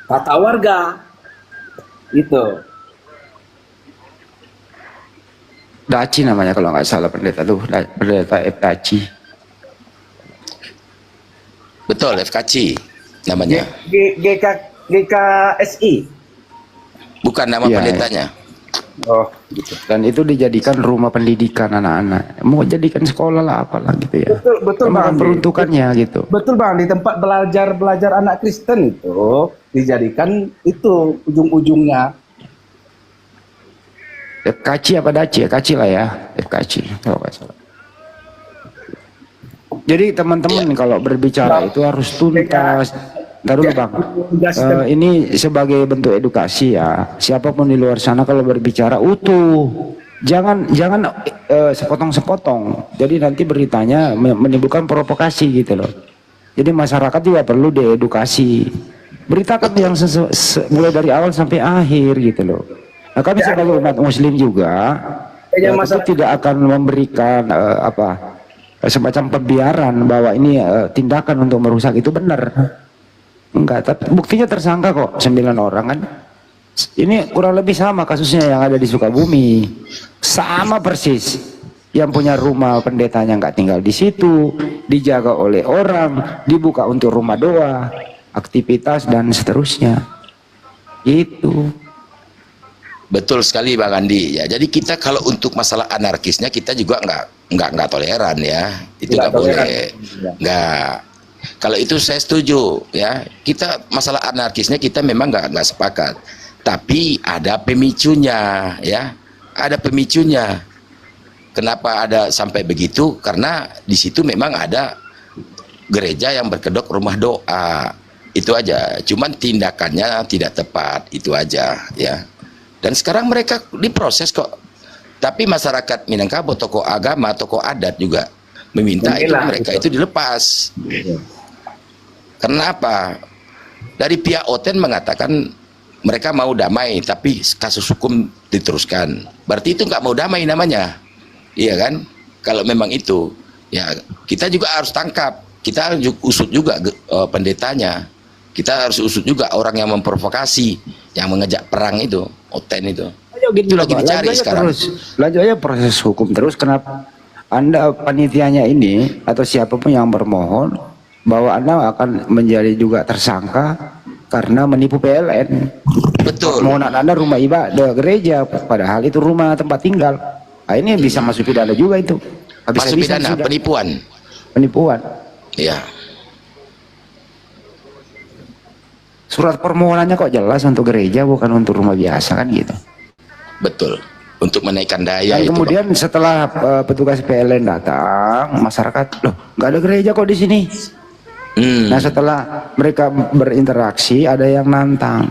Kata warga, itu. Daci namanya kalau nggak salah pendeta tuh, pendeta Daci. Betul, FKC namanya. GKSI. Bukan nama Iya, pendetanya. Oh, gitu. Dan itu dijadikan rumah pendidikan anak-anak. Mau jadikan sekolah lah apalah gitu ya. Betul, betul Emang Bang Andi. peruntukannya gitu. Betul Bang, di tempat belajar anak Kristen itu dijadikan itu ujung-ujungnya. FKC apa Daci? FKC lah ya. FKC kalau nggak salah. Jadi teman-teman kalau berbicara itu harus tuntas. Ntar dulu Bang, ini sebagai bentuk edukasi ya. Siapapun di luar sana kalau berbicara utuh, jangan sepotong-sepotong. Jadi nanti beritanya menimbulkan provokasi gitu loh. Jadi masyarakat juga perlu diedukasi. Beritakan yang mulai dari awal sampai akhir gitu loh. Nah, kami sebagai umat Muslim juga itu tidak akan memberikan semacam pembiaran bahwa ini tindakan untuk merusak, itu benar. Enggak, tapi buktinya tersangka kok 9 orang kan. Ini kurang lebih sama kasusnya yang ada di Sukabumi. Sama persis. Yang punya rumah pendetanya nggak tinggal di situ, dijaga oleh orang, dibuka untuk rumah doa, aktivitas dan seterusnya. Itu. Betul sekali Bang Andi ya. Jadi kita kalau untuk masalah anarkisnya kita juga nggak toleran ya. Itu nggak boleh. Nggak. Kalau itu saya setuju ya. Kita masalah anarkisnya kita memang nggak sepakat. Tapi ada pemicunya ya. Ada pemicunya. Kenapa ada sampai begitu? Karena di situ memang ada gereja yang berkedok rumah doa. Itu aja. Cuman tindakannya tidak tepat. Itu aja ya. Dan sekarang mereka diproses kok. Tapi masyarakat Minangkabau, tokoh agama, tokoh adat juga meminta itu mereka itu dilepas. Karena apa? Dari pihak Oten mengatakan mereka mau damai, tapi kasus hukum diteruskan. Berarti itu nggak mau damai namanya, iya kan? Kalau memang itu, ya kita juga harus tangkap. Kita harus usut juga pendetanya. Kita harus usut juga orang yang memprovokasi, yang mengejak perang itu, Oten itu. Itu lagi dicari sekarang. Lanjut aja proses hukum terus. Kenapa Anda panitianya ini atau siapapun yang bermohon bahwa Anda akan menjadi juga tersangka karena menipu PLN? Betul. Permohonan Anda rumah ibadah gereja, padahal itu rumah tempat tinggal. Nah, ini bisa masuk pidana juga itu. Masuk pidana, penipuan. Penipuan. Iya. Surat permohonannya kok jelas untuk gereja bukan untuk rumah biasa kan gitu. Betul. Untuk menaikkan daya Dan itu. kemudian setelah petugas PLN datang, masyarakat loh nggak ada gereja kok di sini. Nah setelah mereka berinteraksi ada yang nantang,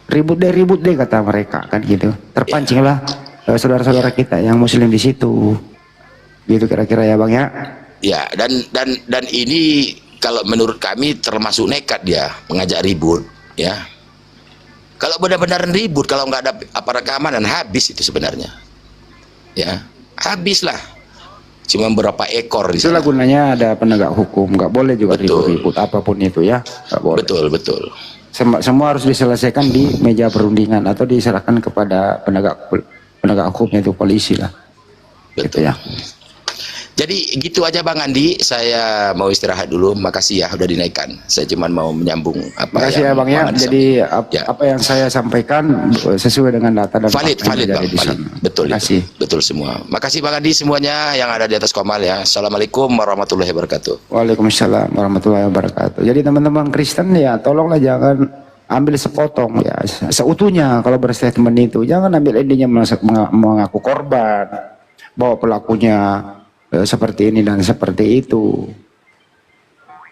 ribut deh kata mereka kan gitu. Terpancinglah saudara-saudara kita yang Muslim di situ. Gitu kira-kira ya Bang ya. Ya dan ini kalau menurut kami termasuk nekat dia mengajak ribut ya. Kalau benar-benar ribut, kalau nggak ada aparat keamanan habis itu sebenarnya ya, habislah. Cuma berapa ekor di sana. Itulah gunanya ada penegak hukum, nggak boleh juga ribut-ribut apapun itu ya, nggak boleh. Betul. Semua harus diselesaikan di meja perundingan atau diserahkan kepada penegak hukumnya itu polisi lah. Betul. Gitu ya. Jadi gitu aja Bang Andi, saya mau istirahat dulu. Makasih ya udah dinaikkan. Saya cuma mau menyambung apa. Makasih ya Bang ya. Jadi apa yang saya sampaikan sesuai dengan data dan valid Bang. Betul. Betul semua. Makasih Bang Andi semuanya yang ada di atas komal ya. Assalamualaikum warahmatullahi wabarakatuh. Waalaikumsalam warahmatullahi wabarakatuh. Jadi teman-teman Kristen ya tolonglah jangan ambil sepotong ya, seutuhnya kalau berstatement itu. Jangan ambil endingnya mengaku korban, bahwa pelakunya seperti ini dan seperti itu.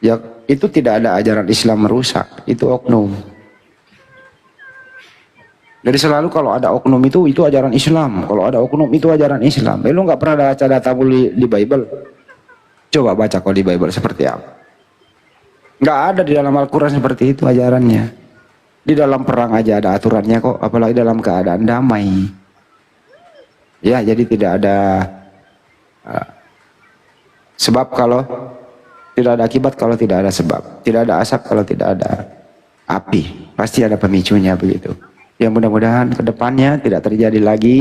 Ya itu tidak ada ajaran Islam merusak, itu oknum. Jadi selalu kalau ada oknum itu ajaran Islam. Kalau ada oknum itu ajaran Islam. Lu nggak pernah baca data di Bible? Coba baca kalau di Bible seperti apa. Nggak ada di dalam Al-Quran seperti itu ajarannya. Di dalam perang aja ada aturannya kok, apalagi dalam keadaan damai. Ya, jadi tidak ada sebab kalau tidak ada akibat, kalau tidak ada sebab. Tidak ada asap kalau tidak ada api. Pasti ada pemicunya begitu. Yang mudah-mudahan ke depannya tidak terjadi lagi.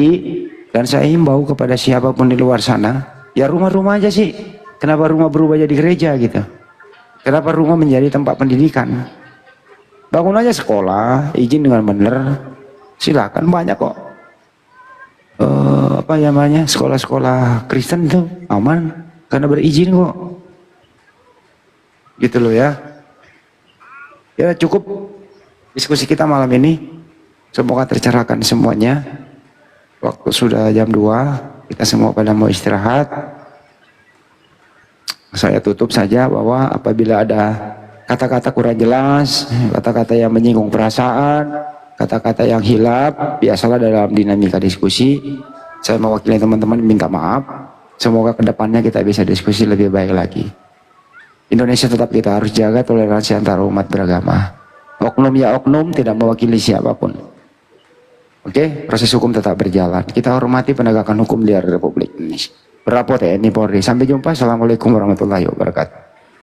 Dan saya himbau kepada siapapun di luar sana, ya rumah-rumah aja sih. Kenapa rumah berubah jadi gereja gitu? Kenapa rumah menjadi tempat pendidikan? Bangun aja sekolah, izin dengan benar. Silakan, banyak kok. Apa namanya, sekolah-sekolah Kristen itu aman karena berizin kok. Gitu loh ya. Ya cukup diskusi kita malam ini. Semoga tercerahkan semuanya. Waktu sudah jam 2, kita semua pada mau istirahat. Saya tutup saja bahwa apabila ada kata-kata kurang jelas, kata-kata yang menyinggung perasaan, kata-kata yang hilaf, biasalah dalam dinamika diskusi. Saya mewakili teman-teman minta maaf. Semoga kedepannya kita bisa diskusi lebih baik lagi. Indonesia tetap kita harus jaga toleransi antar umat beragama. Oknum ya oknum, tidak mewakili siapapun. Oke, proses hukum tetap berjalan. Kita hormati penegakan hukum di Republik Indonesia. Berapa TNI Polri. Sampai jumpa. Assalamualaikum warahmatullahi wabarakatuh.